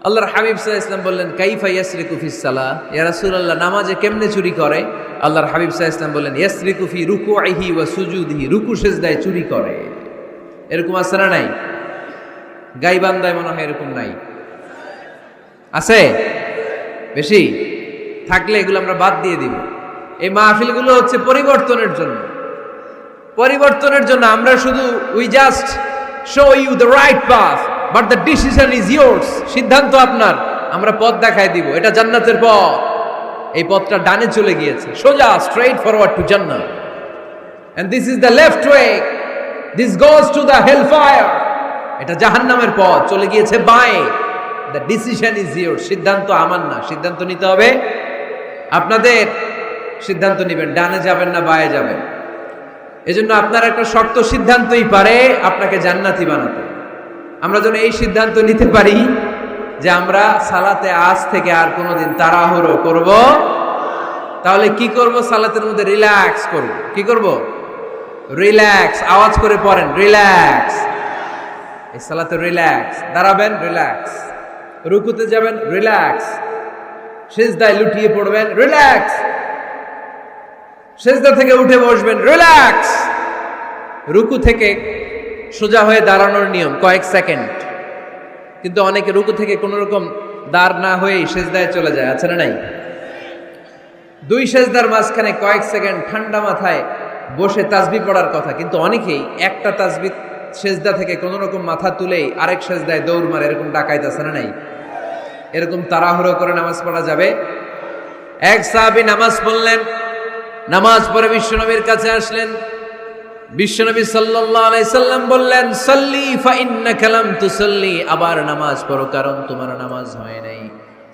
আল্লাহর হাবিব সাল্লাল্লাহু আলাইহি ওয়াসাল্লাম বললেন, কাইফা ইয়াসরিকু ফিস সালাহ, ইয়া রাসূলুল্লাহ নামাজে কেমনে চুরি করে? আল্লাহর হাবিব সাল্লাল্লাহু আলাইহি ওয়াসাল্লাম বললেন, ইয়াসরিকু ফি রুকুইহি ওয়া সুজুদিহি, রুকু সিজদায় চুরি করে। এরকম আছে না নাই? গাইবান্দায় মনে হয় এরকম নাই, আছে? বেশি থাকলে এগুলো আমরা বাদ দিয়ে দিব। এই মাহফিলগুলো হচ্ছে পরিবর্তনের জন্য, পরিবর্তনের জন্য। আমরা শুধু we just show you the right path, but the decision is yours. সিদ্ধান্ত আপনার, আমরা পথ দেখায় দিব, এটা জান্নাতের পথ। এই পথটা ডানে চলে গিয়েছে, সোজা, স্ট্রেইট ফরওয়ার্ড টু জান্নাত, and this is the left way, this goes to the hell fire. এটা জাহান্নামের পথ, চলে গিয়েছে বাঁয়ে। The decision is yours. সিদ্ধান্ত আমার না, সিদ্ধান্ত নিতে হবে আপনাদের। সিদ্ধান্ত নেবেন, ডানে যাবেন না বাঁয়ে যাবেন। এজন্য আপনার একটা শক্ত সিদ্ধান্তই পারে আপনাকে জান্নাতি বানাতে। আমরা যেন এই সিদ্ধান্ত নিতে পারি যে আমরা সালাতে আজ থেকে আর কোনোদিন তাড়াহুড়ো করব। তাহলে কি করব? সালাতের মধ্যে রিল্যাক্স করব। কি করব? রিল্যাক্স। আওয়াজ করে পড়েন, রিল্যাক্স। এই সালাতে রিল্যাক্স। দাঁড়াবেন, রিল্যাক্স। রুকুতে যাবেন, রিল্যাক্স। সিজদায় লুটিয়ে পড়বেন, রিল্যাক্স। সিজদা থেকে উঠে বসবেন, রিল্যাক্স। রুকু থেকে সোজা হয়ে দাঁড়ানোর নিয়ম কয়েক সেকেন্ড, কিন্তু অনেকে রুকু থেকে কোন রকম দাঁড় না হয়েই সিজদায় চলে যায়, আছে না নাই? 2 সিজদার মাঝখানে কয়েক সেকেন্ড ঠান্ডা মাথায় বসে তাসবিহ পড়ার কথা, কিন্তু অনেকেই একটা তাসবিহ সিজদা থেকে কোন রকম মাথা তুলেই আরেক সিজদায় দৌড় মারে, এরকম ডাকাইত, আছে না নাই? এরকম তাড়াহুড়ো করে নামাজ পড়া যাবে? এক সাহাবী নামাজ পড়লেন, নামাজ পড়ে বিশ্বনবীর কাছে আসলেন। বিশ্বনবী সাল্লাল্লাহু আলাইহি সাল্লাম বললেন, সাল্লি ফা ইন্নাকা লাম তুসাল্লি, আবার নামাজ পড়ো কারণ তোমার নামাজ হয় নাই।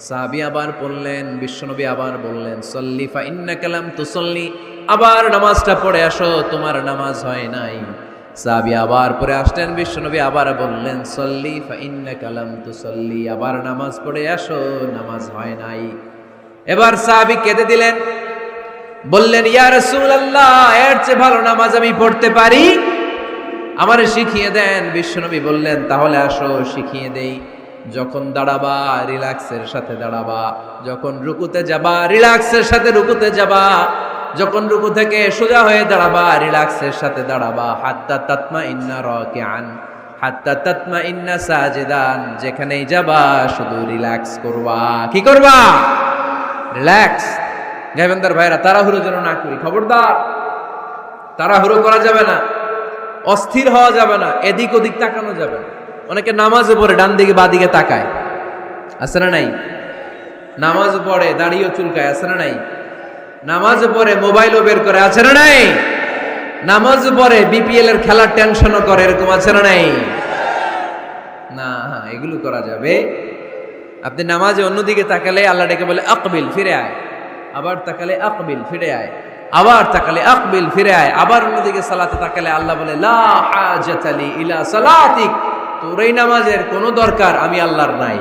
সাহাবী আবার পড়লেন, বিশ্বনবী আবার বললেন, সাল্লি ফা ইন্নাকা লাম তুসাল্লি, আবার নামাজটা পড়ে আসো, তোমার নামাজ হয় নাই। সাহাবী আবার পড়ে আসলেন, বিশ্বনবী আবার বললেন, সাল্লি ফা ইন্নাকা লাম তুসাল্লি, আবার নামাজ পড়ে আসো, নামাজ হয় নাই। এবার সাহাবী কেঁদে দিলেন, বললেন, ইয়া রাসূলুল্লাহ, এর চেয়ে ভালো নামাজ আমি পড়তে পারি, আমারে শিখিয়ে দেন। বিশ্বনবী বললেন, তাহলে আসো শিখিয়ে দেই। যখন দাঁড়াবা রিল্যাক্সের সাথে দাঁড়াবা, যখন রুকুতে যাবা রিল্যাক্সের সাথে রুকুতে যাবা, যখন রুকু থেকে সোজা হয়ে দাঁড়াবা রিল্যাক্সের সাথে দাঁড়াবা। হাত্তা তাতমাইন্না রাকিআন, হাত্তা তাতমাইন্না সাজিদান, যেখানেই যাবা শুধু রিল্যাক্স করবা। কি করবা? রিল্যাক্স। গাইবান্দার ভাইরা, তাড়াহুড়ো যেন না করি, খবরদার। তাড়াহুড়ো করা যাবে না, অস্থির হওয়া যাবে না, এদিক ওদিক তাকানো যাবে না। অনেকে নামাজে পড়ে ডান দিকে বা দিকে তাকায়, আছে না নাই? নামাজ পড়ে দাঁড়িয়েও চুলকায়, আছে না নাই? নামাজ পড়ে মোবাইলও বের করে, আছে না নাই? নামাজ পড়ে বিপিএল এর খেলার টেনশনও করে, এরকম আছে না নাই? না, এগুলো করা যাবে। আপনি নামাজে অন্যদিকে তাকালে আল্লাহ ডেকে বলে, আকবিল, ফিরে আয়। আবার তাকালে আকবিল, ফিরে আয়। আবার তাকালে আকবিল, ফিরে আয়। আবার অন্যদিকে সালাতে তাকালে আল্লাহ বলে, লা হাজাতা লি ইলা সালাতিক, তোর এই নামাজের কোনো দরকার আমি আল্লাহর নাই।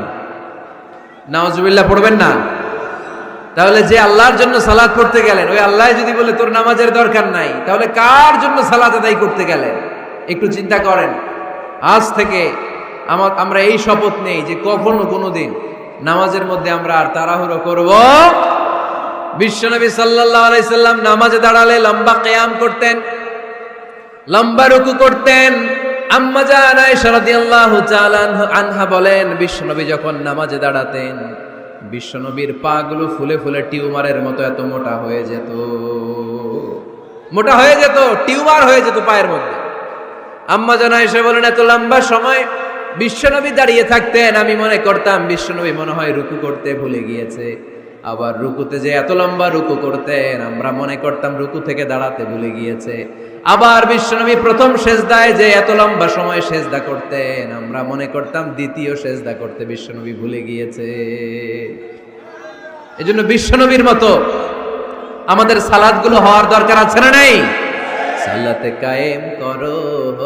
নাউজুবিল্লাহ পড়বেন না? তাহলে যে আল্লাহর জন্য সালাত পড়তে গেলেন, ওই আল্লাহ যদি বলে তোর নামাজের দরকার নাই, তাহলে কার জন্য সালাত আদায় করতে গেলেন? একটু চিন্তা করেন। আজ থেকে আমরা এই শপথ নেই যে কখনো কোনোদিন নামাজের মধ্যে আমরা আর তাড়াহুড়ো করব। বিশ্বনবী সাল্লাল্লাহু আলাইহি সাল্লাম নামাজে দাঁড়ালে লম্বা কিয়াম করতেন, লম্বা রুকু করতেন। আম্মা জান আয়েশা রাদিয়াল্লাহু তাআলা আনহা বলেন, বিশ্বনবী যখন নামাজে দাঁড়াতেন, বিশ্বনবীর পা গুলো ফুলে ফুলে টিউমারের মতো এত মোটা হয়ে যেত, মোটা হয়ে যেত, টিউমার হয়ে যেত পায়ের মধ্যে। আম্মা জান আয়েশা বলেন, এত লম্বা সময় বিশ্বনবী দাঁড়িয়ে থাকতেন, আমি মনে করতাম বিশ্বনবী মনে হয় রুকু করতে ভুলে গিয়েছে। আবার রুকুতে যে এত লম্বা রুকু করতেন, আমরা মনে করতাম রুকু থেকে দাঁড়াতে ভুলে গিয়েছে। আবার বিশ্বনবী প্রথম সেজদায় যে এত লম্বা সময় সেজদা করতেন, আমরা মনে করতাম দ্বিতীয় সেজদা করতে বিশ্বনবী ভুলে গিয়েছে। এজন্য বিশ্বনবীর মতো আমাদের সালাতগুলো হওয়ার দরকার আছে না নাই? সালাতে কায়েম করো,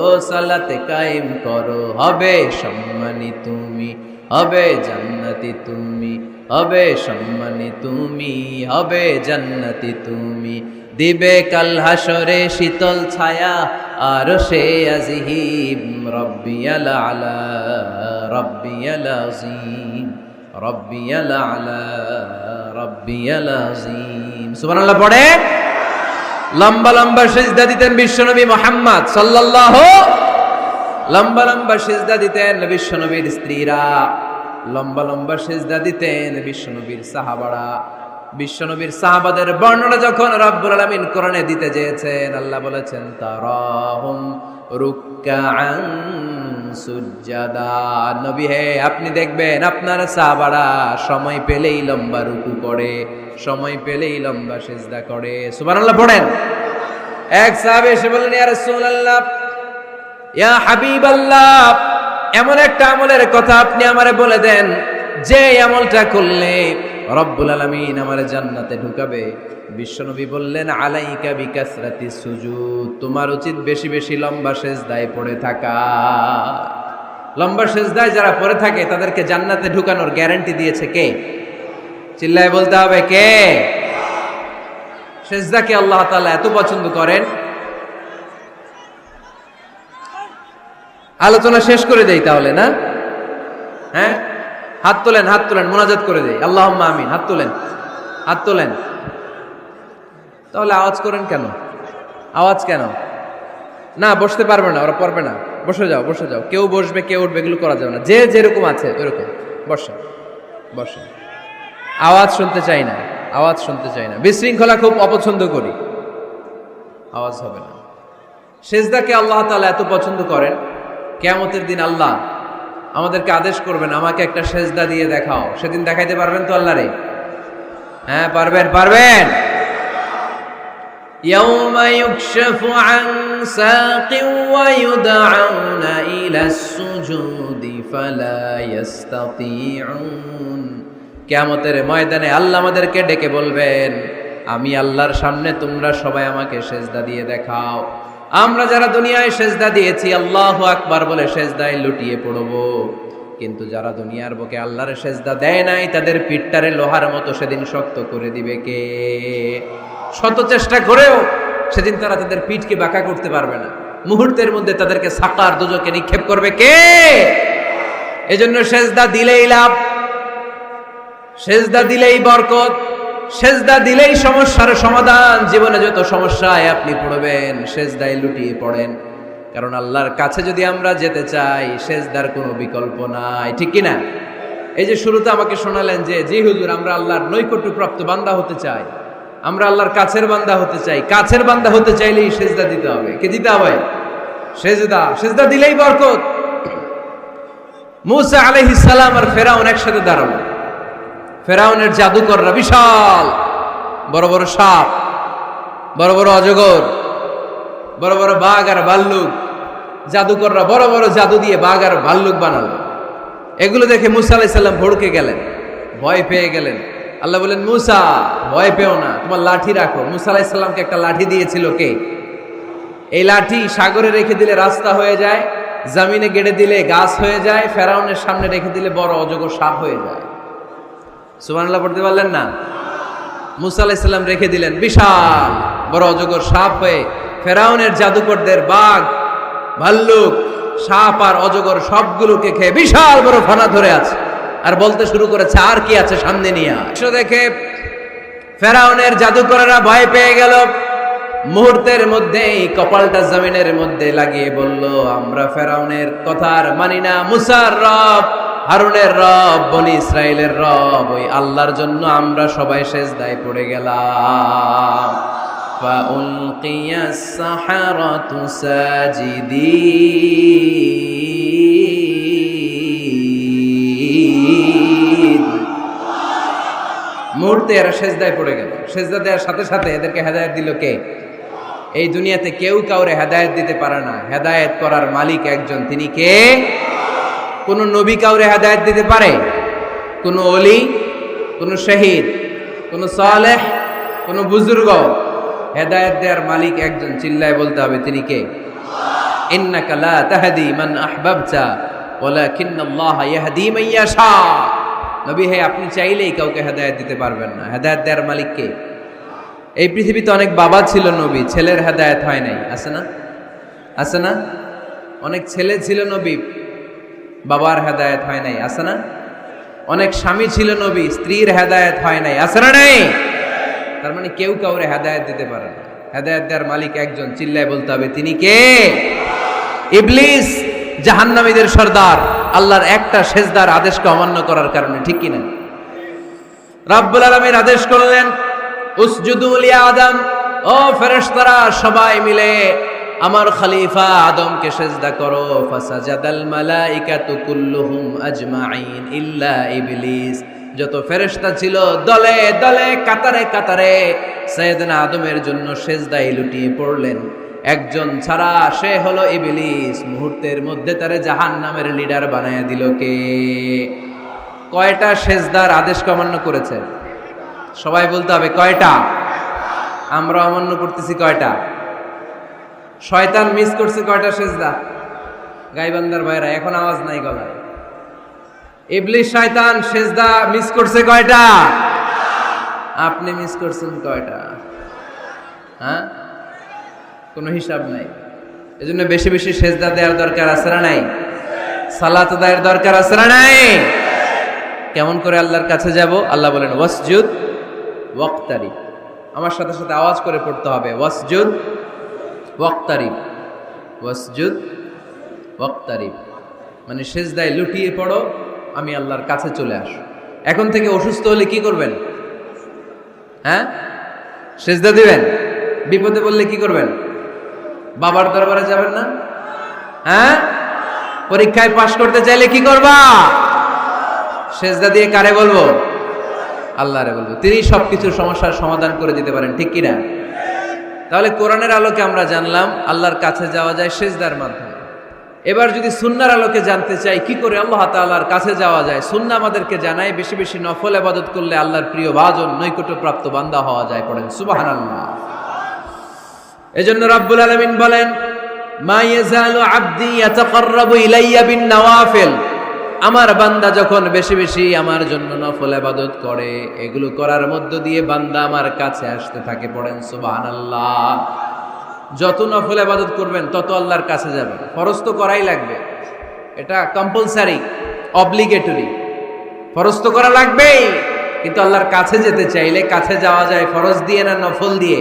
ও সালাতে কায়েম করো, হবে সম্মানী তুমি, হবে জান্নাতি তুমি, হবে সম্মানী তুমি, হবে জান্নাতি তুমি। দিবে কাল হাসরে শীতল ছায়া আর সে আজিম, রব্বিয়াল আলা, রব্বিয়াল আযীম, রব্বিয়াল আলা, রব্বিয়াল আযীম। সুবহানাল্লাহ পড়ে। লম্বা লম্বা সিজদা দিতেন বিশ্বনবী মুহাম্মদ সাল্লাল্লাহু, লম্বা লম্বা সিজদা দিতেন বিশ্বনবীর স্ত্রীরা, লম্বা লম্বা সিজদা দিতেন বিশ্বনবীর সাহাবারা। বিশ্বনবীর সাহাবাদের বর্ণনা যখন রব্বুল আলামিন কোরআনে দিতে চেয়েছেন, আল্লাহ বলেছেন, তারাহুম রুকআন সুজদা। নবী হে, আপনি দেখবেন আপনার সাহাবারা সময় পেলেই লম্বা রুকু করে, সময় পেলেই লম্বা সিজদা করে। সুবহানাল্লাহ পড়েন। এক সাহাবী এসে বললেন, ইয়া রাসূলুল্লাহ, ইয়া হাবিবাল্লাহ, এমন একটা আমলের কথা আপনি আমারে বলে দেন যে আমলটা করলে রব্বুল আলামিন আমারে জান্নাতে ঢুকাবে। বিশ্বনবী বললেন, আলাইকা বিকাসরাতিস সুজুদ, তোমার উচিত বেশি বেশি লম্বা সিজদায় পড়ে থাকা। লম্বা সিজদায় যারা পড়ে থাকে তাদেরকে জান্নাতে ঢুকানোর গ্যারান্টি দিয়েছে কে? চিল্লায় বলতে হবে কে? সিজদাকে আল্লাহ তাআলা এত পছন্দ করেন। আলোচনা শেষ করে দেই তাহলে, না? হ্যাঁ, হাত তোলেন, হাত তোলেন, মোনাজাত করে দেই। আল্লাহুম্মা আমিন। হাত তোলেন, হাত তোলেন। তাহলে আওয়াজ করেন কেন? আওয়াজ কেন? না, বসতে পারবে না, ওরা পারবে না। বসে যাও, বসে যাও। কেউ বসবে, কেউ উঠবে, এগুলো করা যাবে না। যে যেরকম আছে ওইরকম বসে, বসে। আওয়াজ শুনতে চাই না, আওয়াজ শুনতে চাই না। বিশৃঙ্খলা খুব অপছন্দ করি, আওয়াজ হবে না। সিজদাকে আল্লাহ তাআলা এত পছন্দ করেন, কিয়ামতের দিন আল্লাহ আমাদেরকে আদেশ করবেন, আমাকে একটা সিজদা দিয়ে দেখাও। সেদিন দেখাইতে পারবেন তো আল্লাহরে? হ্যাঁ পারবেন, পারবেন। ইয়াউমা ইউকশাফু আন সাকিন ওয়া ইউদআউনা ইলাস সুজুদি ফালা ইস্তাতিউন। কিয়ামতের ময়দানে আল্লাহ আমাদেরকে ডেকে বলবেন, আমি আল্লাহর সামনে তোমরা সবাই আমাকে সেজদা দিয়ে দেখাও। আমরা যারা দুনিয়ায় সেজদা দিয়েছি আল্লাহু আকবার বলে সেজদায় লুটিয়ে পড়ব, কিন্তু যারা দুনিয়ার বুকে আল্লাহর সেজদা দেয় নাই তাদের পিঠটারে লোহার মতো সেদিন শক্ত করে দিবে কে? শত চেষ্টা করেও সেদিন তারা তাদের পিঠকে বাঁকা করতে পারবে না। মুহূর্তের মধ্যে তাদেরকে সাকার দুজকে নিক্ষেপ করবে কে? এজন্য সেজদা দিলেই লাভ, সেজদা দিলেই বরকত, সেজদা দিলেই সমস্যার সমাধান। জীবনে যত সমস্যায় আপনি পড়বেন সেজদায় লুটিয়ে পড়েন, কারণ আল্লাহর কাছে যদি আমরা যেতে চাই সেজদার কোনো বিকল্প নাই, ঠিক কিনা? এই যে শুরুতে আমাকে শোনালেন যে জি হুজুর আমরা আল্লাহর নৈকট্যপ্রাপ্ত বান্দা হতে চাই, আমরা আল্লাহর কাছের বান্দা হতে চাই। কাছের বান্দা হতে চাইলেই সেজদা দিতে হবে। কে দিতে হবে? সেজদা। সেজদা দিলেই বরকত। মুসা আলাইহিস সালাম আর ফেরাউন একসাথে দাঁড়ালো। ফেরাউনের জাদুকররা বিশাল বড় বড় সাপ, বড় বড় অজগর, বড় বড় বাঘ আর ভাল্লুক, জাদুকররা বড় বড় জাদু দিয়ে বাঘ আর ভাল্লুক বানালো। এগুলো দেখে মুসা আলাইহিস সালাম ভড়কে গেলেন, ভয় পেয়ে গেলেন। আল্লাহ বলেন, মুসা ভয় পেও না, তোমার লাঠি রাখো। মুসা আলাইহিস সালামকে একটা লাঠি দিয়েছিল কে? এই লাঠি সাগরে রেখে দিলে রাস্তা হয়ে যায়, জমিনে গেড়ে দিলে গাছ হয়ে যায়, ফেরাউনের সামনে রেখে দিলে বড় অজগর সাপ হয়ে যায়। সুবহানাল্লাহ পড়তে পারলেন না? মুসা আলাইহিস সালাম রেখে দিলেন বিশাল বড় অজগর সাপ হয়ে ফেরাউনের জাদুকরদের বাঘ, ভাল্লুক, সাপ আর অজগর সবগুলোকে খেয়ে বিশাল বড় ফানা ধরে আছে, আর বলতে শুরু করেছে আর কি আছে সামনে নিয়ে। দেখে ফেরাউনের জাদুকরেরা ভয় পেয়ে গেল। মুহূর্তের মধ্যেই কপালটা জমিনের মধ্যে লাগিয়ে বলল, আমরা ফেরাউনের কথা আর মানি না। মুসার রব, হারুনের রব, বনি ইসরাইলের রব, ওই আল্লাহর জন্য আমরা সবাই সেজদায় পড়ে গেলাম। ফাউলকিয়াস সাহারাতু সাজিদিন। মুহূর্তে এরা সেজদায় পড়ে গেল। সেজদা দেওয়ার সাথে সাথে এদেরকে হেদায়েত দিল কে? এই দুনিয়াতে কেউ কাউরে হেদায়েত দিতে পারে না, হেদায়েত করার মালিক একজন, তিনি কে? কোন নবী কাউরে হেদায়েত দিতে পারে? কোন ওলি, কোন শহীদ, কোন সালেহ, কোন বুজুর্গ? হেদায়েত দেওয়ার মালিক একজন, চিল্লায় বলতে হবে তিনি কে? ইন্নাকা লা তাহদি মান আহবাবতা ওয়ালাকিন্নাল্লাহা ইয়াহদি মান ইয়াশা। নবী হে, আপনি চাইলেই কাউকে হেদায়েত দিতে পারবেন না, হেদায়েত দেওয়ার মালিক কে? এই পৃথিবীতে অনেক বাবা ছিল নবী, ছেলের হেদায়েত হয় নাই, আছে না? আছে না? অনেক ছেলে ছিল নবী, বাবার হেদায়েত হয় নাই, আছে না? অনেক স্বামী ছিল নবী, স্ত্রীর হেদায়েত হয় নাই, আছে না? নাই। তার মানে কেউ কাউরে হেদায়েত দিতে পারে না, হেদায়েত দেওয়ার মালিক একজন, চিল্লায় বলতে হবে তিনি কে? ইবলিস জাহান্নামীদের সর্দার, আল্লাহর একটা সেজদার আদেশকে অমান্য করার কারণে, ঠিক কিনা? রব্বুল আলামিন আদেশ করলেন, উসজুদু লি আদম, ও ফেরেশতারা সবাই মিলে আমার খলিফা আদমকে সেজদা করো। ফাসাজাদাল মালাইকাতু কুল্লুহুম আজমাইন ইল্লা ইবলিস। যত ফেরেশতা ছিল দলে দলে কাতারে কাতারে সাইয়েদনা আদমের জন্য সেজদায় লুটিয়ে পড়লেন, একজন ছাড়া, সে হলো ইবলিস। মুহূর্তের মধ্যে তারে জাহান্নামের লিডার বানায়া দিল কে? কয়টা সেজদার আদেশ অমান্য করেছে? সবাই বলতে হবে কয়টা? আমরা অমান্য করতেছি কয়টা? শয়তান মিস করছে কয়টা সেজদা? গাইবান্দার ভাইরা এখন আওয়াজ নাই গলায়। ইবলিস শয়তান সেজদা মিস করছে কয়টা? আপনি মিস করছেন কয়টা? হ্যাঁ, কোনো হিসাব নাই। এজন্য বেশি বেশি সেজদা দেওয়ার দরকার আছে না নাই? সালাত দেওয়ার দরকার আছে না নাই? কেমন করে আল্লাহর কাছে যাব? আল্লাহ বলেন ওয়াসজুদ ওয়াক্তারিব। আমার সাথে সাথে আওয়াজ করে পড়তে হবে, ওয়াসজুদ ওয়াক্তারিব, ওয়াসজুদ ওয়াক্তারিব। মানে সেজদায় লুটিয়ে পড়ো, আমি আল্লাহর কাছে চলে আসো। এখন থেকে অসুস্থ হলে কি করবেন? হ্যাঁ, সেজদা দিবেন। বিপদে পড়লে কি করবেন? বাবার দরবারে যাবেন না? হ্যাঁ, পরীক্ষায় পাশ করতে চাইলে কি করবা? সেজদা দিয়ে কারে বলবো? আল্লাহরে বলবো। তিনি সবকিছুর সমস্যার সমাধান করে দিতে পারেন, ঠিক কিনা? তাহলে কোরআনের আলোকে আমরা জানলাম আল্লাহর কাছে যাওয়া যায় সিজদার মাধ্যমে। এবার যদি সুন্নাহর আলোকে জানতে চাই কি করে আল্লাহ তাআলার কাছে যাওয়া যায়, সুন্নাহ আমাদেরকে জানায় বেশি বেশি নফল ইবাদত করলে আল্লাহর প্রিয় ভাজন নৈকট্যপ্রাপ্ত বান্দা হওয়া যায়। পড়েন সুবহানাল্লাহ। এজন্য রাব্বুল আলামিন বলেন, মা ইয়াজালু আবদি ইয়াতাকাররাবু ইলাইয়া বিন নওয়াফিল, আমার বান্দা যখন বেশি বেশি আমার জন্য নফল ইবাদত করে, এগুলো করার মধ্য দিয়ে বান্দা আমার কাছে আসতে থাকে। পড়েন সুবহানাল্লাহ। যত নফল ইবাদত করবেন তত আল্লাহর কাছে যাবেন। ফরজ তো করাই লাগবে, এটা কম্পালসারি, অব্লিগেটরি, ফরজ তো করা লাগবেই। কিন্তু আল্লাহর কাছে যেতে চাইলে কাছে যাওয়া যায় ফরজ দিয়ে না নফল দিয়ে?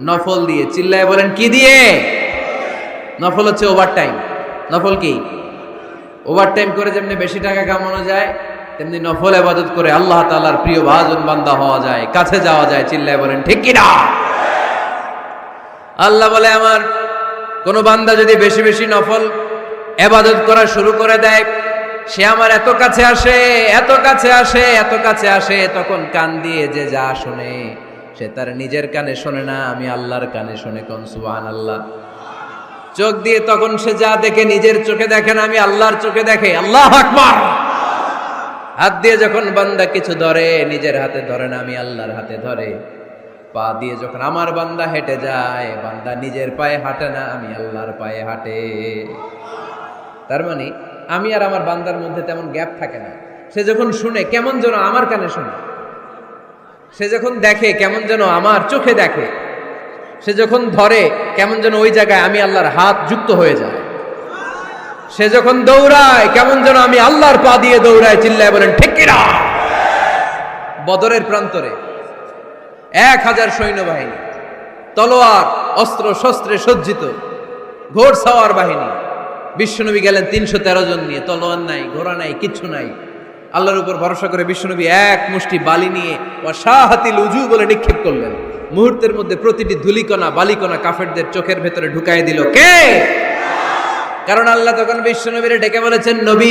নফল দিয়ে। চিল্লায় বলেন কি দিয়ে? নফল হচ্ছে ওভারটাইম। নফল কি? ওভারটাইম করে যেমনি বেশি টাকা কামানো যায়, তেমনি নফল ইবাদত করে আল্লাহ তাআলার প্রিয় ভাজন বান্দা হওয়া যায়, কাছে যাওয়া যায়। চিল্লায় বলেন ঠিক কি না? আল্লাহ বলে, আমার কোন বান্দা যদি বেশি বেশি নফল ইবাদত করা শুরু করে দেয়, সে আমার এত কাছে আসে, এত কাছে আসে, এত কাছে আসে, তখন কান দিয়ে যে যা শোনে সে তার নিজের কানে শোনে না, আমি আল্লাহর কানে শোনে। কোন সুবহানাল্লাহ। চোখ দিয়ে তখন সে যা দেখে নিজের চোখে দেখে না, আমি আল্লাহর চোখে দেখে। আল্লাহু আকবার। হাত দিয়ে যখন বান্দা কিছু ধরে, নিজের হাতে ধরে না, আমি আল্লাহর হাতে ধরে। পা দিয়ে যখন আমার বান্দা হেঁটে যায়, বান্দা নিজের পায়ে হাঁটে না, আমি আল্লাহর পায়ে হাঁটে। তার মানে আমি আর আমার বান্দার মধ্যে তেমন গ্যাপ থাকে না। সে যখন শুনে কেমন যেন আমার কানে শুনে, সে যখন দেখে কেমন যেন আমার চোখে দেখে, সে যখন ধরে কেমন যেন ওই জায়গায় আমি আল্লাহর হাত যুক্ত হয়ে যায়। সে যখন দৌড়ায় কেমন যেন আমি আল্লাহর পা দিয়ে দৌড়ায়। চিল্লায় বলেন ঠিক কি না? বদরের প্রান্তরে 1000 সৈন্যবাহিনী, তলোয়ার অস্ত্র শস্ত্রে সজ্জিত, ঘোড়সাওয়ার বাহিনী। বিশ্বনবী গেলেন 313 জন নিয়ে, তলোয়ার নাই, ঘোড়া নাই, কিচ্ছু নাই। আল্লাহর উপর ভরসা করে বিশ্বনবী এক মুষ্টি বালি নিয়ে ওয়াশাহাতিল উজু বলে নিক্ষেপ করলেন। মুহূর্তের মধ্যে প্রতিটি ধুলিকণা বালিকণা কাফেরদের চোখের ভেতরে ঢুকাই দিল কে? কারণ আল্লাহ তখন বিশ্বনবীরে ডেকে বলেছেন, নবী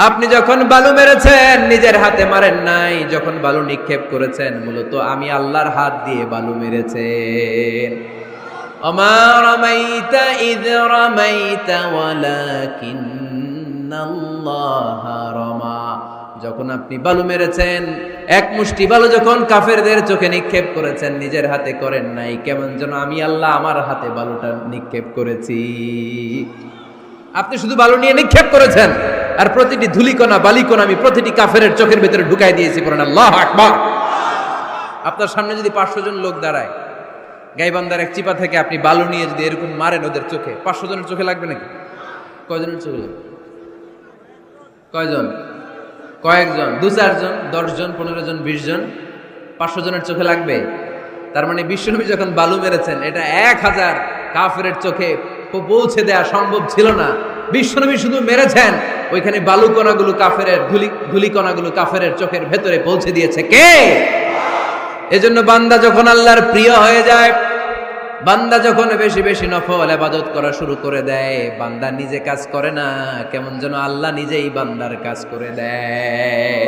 আপনি যখন বালু মেরেছেন নিজের হাতে মারেন নাই, যখন বালু নিক্ষেপ করেছেন মূলত আমি আল্লাহর হাত দিয়ে বালু মেরেছেন। ওমা রামাইতা ইয রামাইতা ওয়ালাকিন্নাল্লাহা রামা, যখন আপনি বালু মেরেছেন, এক মুষ্টি বালু যখন কাফেরদের চোখে নিক্ষেপ করেছেন, নিজের হাতে করেন নাই, কেমন যেন আমি আল্লাহ আমার হাতে বালুটা নিক্ষেপ করেছি। আপনি শুধু বালু নিয়ে নিক্ষেপ করেছেন, আর প্রতিটি ধুলিকণা বালিকণা আমি প্রতিটি কাফেরের চোখের ভিতরে ঢুকাই দিয়েছি। পড়েন আল্লাহু আকবার। আপনার সামনে যদি 500 জন লোক দাঁড়ায়, গাইবান্ধার এক চিপা থেকে আপনি বালু নিয়ে যদি এরকম মারেন ওদের চোখে, 500 জনের চোখে লাগবে নাকি? কয়জনের চোখে লাগবে? কয়জন? কয়েকজন, 2-4 জন, 10 জন, 15 জন, 20 জন, 500 জনের চোখে লাগবে? তার মানে বিশ্বনবী যখন বালু মেরেছেন, এটা 1000 কাফেরের চোখে পৌঁছে দেওয়া সম্ভব ছিল না। বিশ্বনবী শুধু মেরেছেন, ওইখানে বালু কণাগুলো কাফেরের ধুলি কণাগুলো কাফেরের চোখের ভেতরে পৌঁছে দিয়েছে কে? এজন্য বান্দা যখন আল্লাহর প্রিয় হয়ে যায়, বান্দা যখন বেশি বেশি নফল ইবাদত করা শুরু করে দেয়, বান্দা নিজে কাজ করে না, কেমন যেন আল্লাহ নিজেই বান্দার কাজ করে দেয়।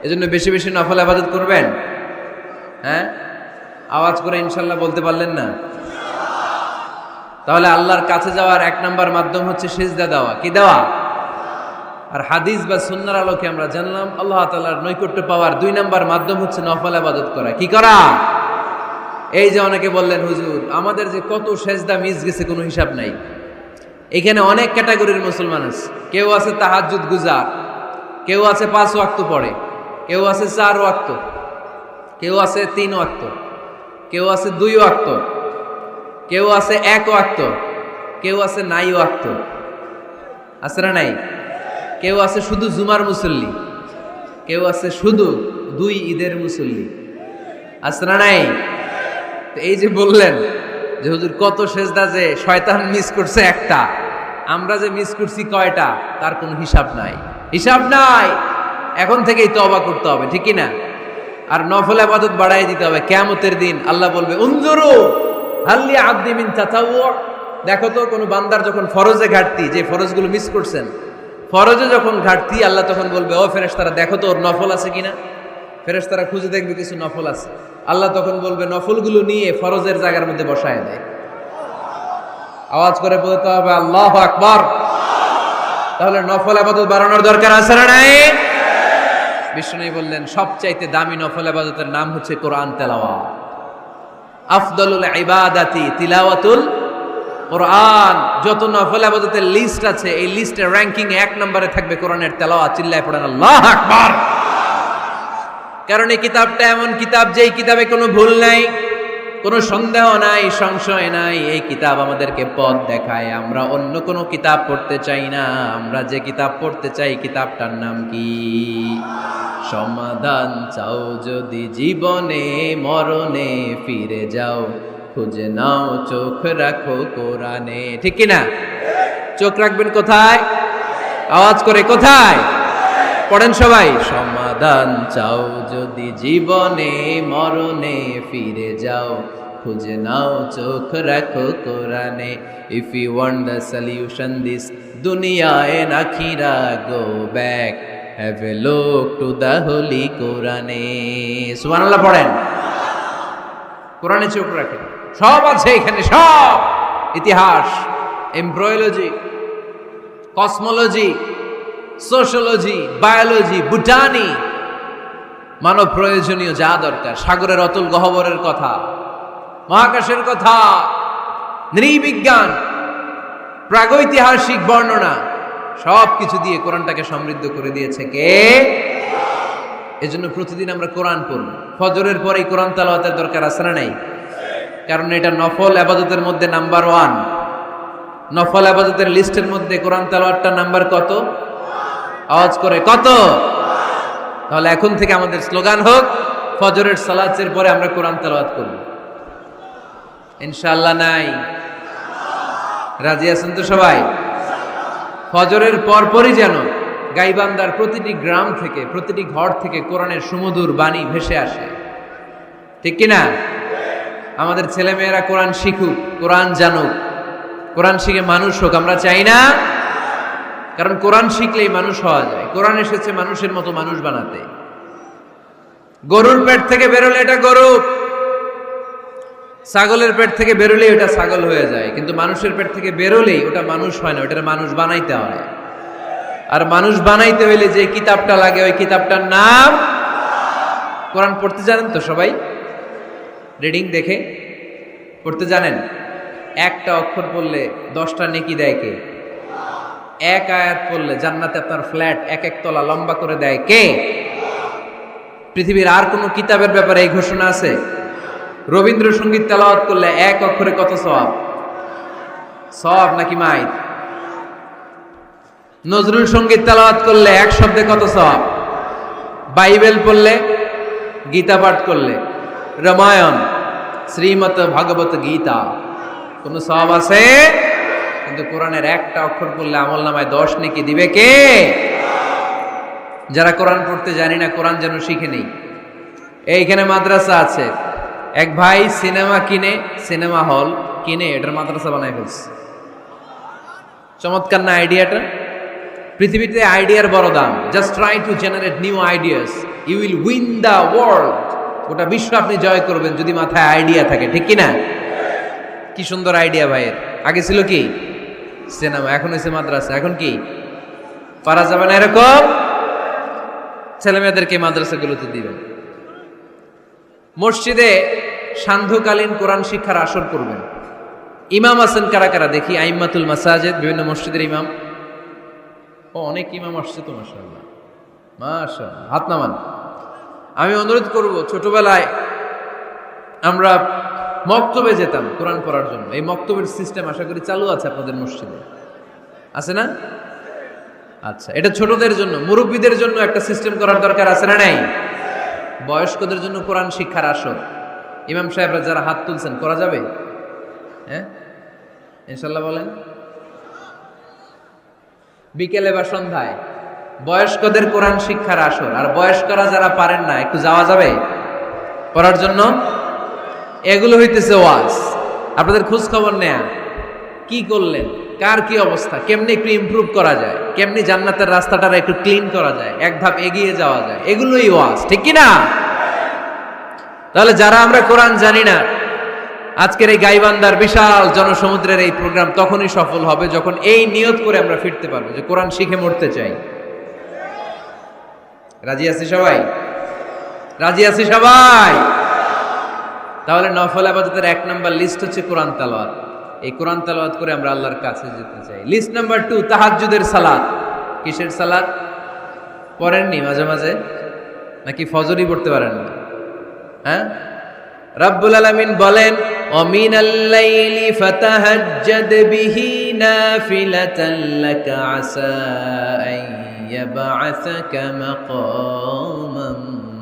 এজন্য বেশি বেশি নফল ইবাদত করবেন। হ্যাঁ, আওয়াজ করে ইনশাল্লাহ বলতে পারলেন না? তাহলে আল্লাহর কাছে যাওয়ার 1 নাম্বার মাধ্যম হচ্ছে সিজদা দেওয়া। কি দেওয়া? আর হাদিস বা সুন্নাহর আলোকে আমরা জানলাম আল্লাহ তাআলার নৈকট্য পাওয়ার 2 নাম্বার মাধ্যম হচ্ছে নফল ইবাদত করা। কি করা? এই যে অনেকে বললেন, হুজুর আমাদের যে কত সেজদা মিস গেছে কোনো হিসাব নাই। এখানে অনেক ক্যাটাগরির মুসলমান আছে। কেউ আছে তাহাজ্জুদ গুজার, কেউ আছে 5 ওয়াক্ত পড়ে, কেউ আছে 4 ওয়াক্ত, কেউ আছে 3 ওয়াক্ত, কেউ আছে 2 ওয়াক্ত, কেউ আছে 1 ওয়াক্ত, কেউ আছে নাই ওয়াক্ত। আছে না নাই? কেউ আছে শুধু জুমার মুসল্লি, কেউ আছে শুধু 2 ঈদের মুসল্লি। আছে না নাই? তো এই যে বললেন যে হুজুর কত সেজদা যে শয়তান মিস করছে একটা, আমরা যে মিস করছি কয়টা তার কোনো হিসাব নাই। হিসাব নাই। এখন থেকেই তওবা করতে হবে, ঠিক কি না? আর নফল ইবাদত বাড়াই দিতে হবে। কিয়ামতের দিন আল্লাহ বলবে, উনজুরু হাল্লি আবদি মিন তাতাওয়ু, দেখো তো কোন বান্দার যখন ফরজে ঘাটতি, যে ফরজগুলো মিস করছেন, ফরজে যখন ঘাটতি, আল্লাহ তখন বলবে, ও ফেরেশতারা দেখো তো ওর নফল আছে কিনা। ফেরেশতারা খুঁজে দেখবে কিছু নফল আছে, আল্লাহ তখন বলবে নফলগুলো নিয়ে ফরজের জায়গার মধ্যে বসায় দেয়। আওয়াজ করে বলতে হবে আল্লাহু আকবার। তাহলে নফল ইবাদত বাড়ানোর দরকার আছে না নাই? বিষ্ণু বললেন সবচাইতে দামি নফল ইবাদতের নাম হচ্ছে কোরআন তেলাওয়াত। আফদলুল ইবাদাতি তিলাওয়াতুল কোরআন। যত নফল ইবাদতের লিস্ট আছে এই লিস্টের র‍্যাঙ্কিং এ 1 নম্বরে থাকবে কোরআনের তেলাওয়াত। চিল্লায় পড়েন আল্লাহু আকবার। কারণ এই কিতাবটা এমন কিতাব যেই কিতাবে কোনো ভুল নাই, কোনো সন্দেহ নাই, সংশয় নাই। এই কিতাব আমাদেরকে পথ দেখায়। আমরা অন্য কোনো কিতাব পড়তে চাই না। আমরা যে কিতাব পড়তে চাই কিতাবটার নাম কি? সমাধান চাও যদি জীবনে মরণে ফিরে যাও, খুঁজে নাও চোখ রাখো কোরআনে। ঠিক কি না? চোখ রাখবেন কোথায়? আওয়াজ করে কোথায়? পড়েন সবাই। সমাধান চাও যদি জীবনে মরণে ফিরে যাও, খুঁজে নাও চোখ রাখো কোরআনে। If you want the solution this দুনিয়া এন্ড আখিরা, go back have a look to the holy কোরআনে। সুবহানাল্লাহ পড়েন। কোরআনে চোখ রাখেন, সব আছে এখানে, সব। ইতিহাস, embryology, cosmology, sociology, biology, botany, মানব প্রয়োজনীয় যা দরকার, সাগরের অতল গহ্বরের কথা, মহাকাশের কথা, নৃবিজ্ঞান, প্রাগৈতিহাসিক বর্ণনা, সব কিছু দিয়ে কোরআনটাকে সমৃদ্ধ করে দিয়েছে কে? এজন্য প্রতিদিন আমরা কোরআন পড়ব। ফজরের পরেই কোরআন তেলাওয়াতের দরকার আছে না নাই? কারণ এটা নফল ইবাদতের মধ্যে নাম্বার 1। নফল ইবাদতের লিস্টের মধ্যে কোরআন তেলাওয়াতটা নাম্বার কত? আওয়াজ করে কত? তাহলে এখন থেকে আমাদের স্লোগান হোক, ফজরের সালাতের পরে আমরা কোরআন তেলাওয়াত করব। ইনশাআল্লাহ নাই? রাজি আছেন তো সবাই? ফজরের পরপরই যেন গাইবান্দার প্রতিটি গ্রাম থেকে, প্রতিটি ঘর থেকে কোরআনের সুমধুর বাণী ভেসে আসে। ঠিক কিনা? আমাদের ছেলেমেয়েরা কোরআন শিখুক, কোরআন জানুক, কোরআন শিখে মানুষ হোক। আমরা চাই না? কারণ কোরআন শিখলেই মানুষ হওয়া যায়। কোরআন এসেছে মানুষের মতো মানুষ বানাতে। গরুর পেট থেকে বেরোলে এটা গরু, ছাগলের পেট থেকে বেরোলেই ওটা ছাগল হয়ে যায়, কিন্তু মানুষের পেট থেকে বেরোলেই ওটা মানুষ হয় না, ওটা মানুষ বানাইতে হয়। আর মানুষ বানাইতে হইলে যে কিতাবটা লাগে ওই কিতাবটার নাম কোরআন। পড়তে জানেন তো সবাই? রিডিং দেখে পড়তে জানেন? একটা অক্ষর পড়লে 10টা নেকি দেয় কে? এক আয়াত পড়লে জান্নাতে আপনার ফ্ল্যাট 1-1 তলা লম্বা করে দেয় কে? পৃথিবীর আর কোনো কিতাবের ব্যাপারে এই ঘোষণা আছে? রবীন্দ্রসঙ্গীত তেলাওয়াত করলে 1 অক্ষরে কত সওয়াব? সওয়াব নাকি মাইত? নজরুল সঙ্গীত তেলাওয়াত করলে 1 শব্দে কত সওয়াব? বাইবেল পড়লে, গীতা পাঠ করলে, রামায়ণ, শ্রীমৎ ভাগবত গীতা, কোন সওয়াব আছে? কিন্তু কোরআনের একটা অক্ষর পড়লে আমলনামায় 10 নেকি দিবে কে? যারা কোরআন পড়তে জানি না, কোরআন যেন শিখে নেই। এইখানে মাদ্রাসা আছে, এক ভাই সিনেমা কিনে, সিনেমা হল কিনে এটার মাদ্রাসা বানায় ফেলছে। চমৎকার না আইডিয়াটা? পৃথিবীতে আইডিয়ার বড় দাম। Just try to generate new ideas, you will win the world. গোটা বিশ্ব আপনি জয় করবেন যদি মাথায় আইডিয়া থাকে। ঠিক কিনা? কি সুন্দর আইডিয়া ভাইয়ের। আগে ছিল কি? সিনেমা, এখন হয়েছে মাদ্রাসা। এখন কি পারা যাবে না এরকম? ছেলে মেয়েদেরকে মাদ্রাসাগুলোতে দিবেন। মসজিদে সান্ধ্যকালীন কোরআন শিক্ষার আসর করবেন। ইমাম আছেন কারা কারা দেখি? আইম্মাতুল মাসাজিদ, বিভিন্ন মসজিদের ইমাম। ও, অনেক ইমাম আসছে তো, মাশাআল্লাহ মাশাআল্লাহ, হাত নামান। আমি অনুরোধ করব, ছোটবেলায় আমরা মক্তবে যেতাম কোরআন পড়ার জন্য। এই মক্তবের সিস্টেম আশা করি চালু আছে আপনাদের মসজিদে, আছে না? আচ্ছা, এটা ছোটদের জন্য। মুরব্বীদের জন্য একটা সিস্টেম করার দরকার আছে না নাই? বয়স্কদের জন্য কোরআন শিক্ষার আসর। ইমাম সাহেবরা যারা হাত তুলছেন, করা যাবে? হ্যাঁ, ইনশাল্লাহ বলেন। বিকেলে বা সন্ধ্যায় বয়স্কদের কোরআন শিক্ষার আসর। আর বয়স্করা যারা পারেন না, একটু যাওয়া যাবে পড়ার জন্য? এগুলো হইতেছে ওয়াজ। আপনাদের খোঁজ খবর নেয়া, কি করলেন, কার কি অবস্থা, কেমনি একটু ইমপ্রুভ করা যায়, কেমনি জান্নাতের রাস্তাটা একটু ক্লিন করা যায়, এক ধাপ এগিয়ে যাওয়া যায়, এগুলোই ওয়াজ, ঠিক কি না? তাহলে যারা আমরা কোরআন জানি না, আজকের এই গাইবান্দার বিশাল জনসমুদ্রের এই প্রোগ্রাম তখনই সফল হবে যখন এই নিয়ত করে আমরা ফিরতে পারবো যে কোরআন শিখে মরতে চাই। রাজি আছি সবাই? রাজি আছি সবাই? তাহলে নফল ইবাদতের 1 নাম্বার লিস্ট হচ্ছে কোরআন তেলাওয়াত। এই কোরআন তেলাওয়াত করে আমরা আল্লাহর কাছে যেতে চাই। লিস্ট নাম্বার 2, তাহাজ্জুদের সালাত। কিসের সালাত? পড়েননি মাঝে মাঝে নাকি ফজরই পড়তে পারেন না? হ্যাঁ, রব্বুল আলামিন বলেন ওয়ামিনাল লাইলি ফাতাহাজ্জাদ বিহি নাফিলাতান লাকা আসা আন ইয়াবআসাকা মাকামান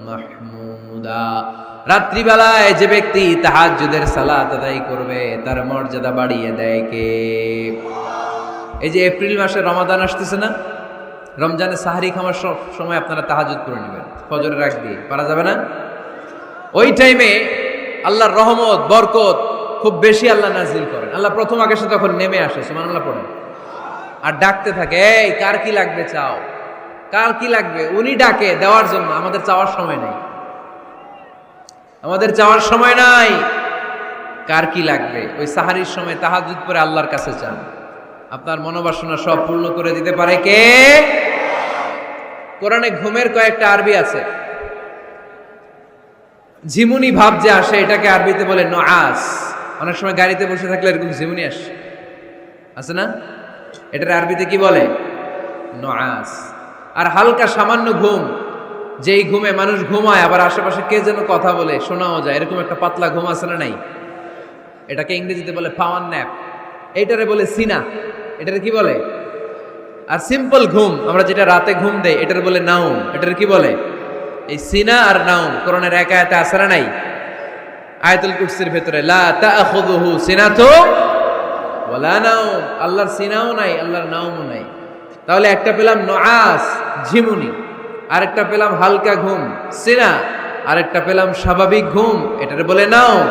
মাহমুদা। রাত্রিবেলায় যে ব্যক্তি তাহাজ্জুদের সালাত আদায় করবে তার মর্যাদা বাড়িয়ে দেয় কে? এই যে এপ্রিল মাসে রমাদান আসতেছে না, রমজানে সাহারি খাওয়ার সময় আপনারা তাহাজ্জুদ করে নেবেন ফজরের আগ দিয়ে, পারা যাবে না? ওই টাইমে আল্লাহর রহমত বরকত খুব বেশি আল্লাহ নাজিল করেন। আল্লাহ প্রথম আকাশে তখন নেমে আসে, সুবহানাল্লাহ পড়েন, আর ডাকতে থাকে, এই কার কি লাগবে চাও, কার কি লাগবে। উনি ডাকে দেওয়ার জন্য, আমাদের চাওয়ার সময় নাই, আমাদের চাওয়ার সময় নাই। কার কি লাগবে ওই সাহারির সময় তাহাজ্জুদ পড়ে আল্লাহর কাছে চান, আপনার মনোবাসনা সব পূর্ণ করে দিতে পারে কে? কোরআনে ঘুমের কয়েকটা আরবি আছে। ঝিমুনি ভাব যে আসে এটাকে আরবিতে বলে নুআস। অনেক সময় গাড়িতে বসে থাকলে এরকম ঝিমুনি আসে না? এটার আরবিতে কি বলে? নুআস। আর হালকা সামান্য ঘুম, যেই ঘুমে মানুষ ঘুমায় আবার আশেপাশে কে যেন কথা বলে শোনাও যায়, এরকম একটা পাতলা ঘুম আছে না নাই? এটাকে ইংরেজিতে বলে পাওয়ার ন্যাপ, এইটারে বলে সিনা। এটারে কি বলে? আর সিম্পল ঘুম আমরা যেটা রাতে ঘুম দেই এটার বলে নাউম। এটার কি বলে? এই সিনা আর নাউম কোরআনের এক আয়াতে আছে না নাই? আয়াতুল কুরসির ভেতরে লা তাআখুযুহু সিনাতু ওয়ালা নাউম, আল্লাহর সিনাও নাই, আল্লাহর নাউমও নাই। তাহলে একটা পেলাম নুআস ঝিমুনি, আরেকটা পেলাম হালকা ঘুম সিনা, আরেকটা পেলাম স্বাভাবিক ঘুম, এটার বলে নাউম।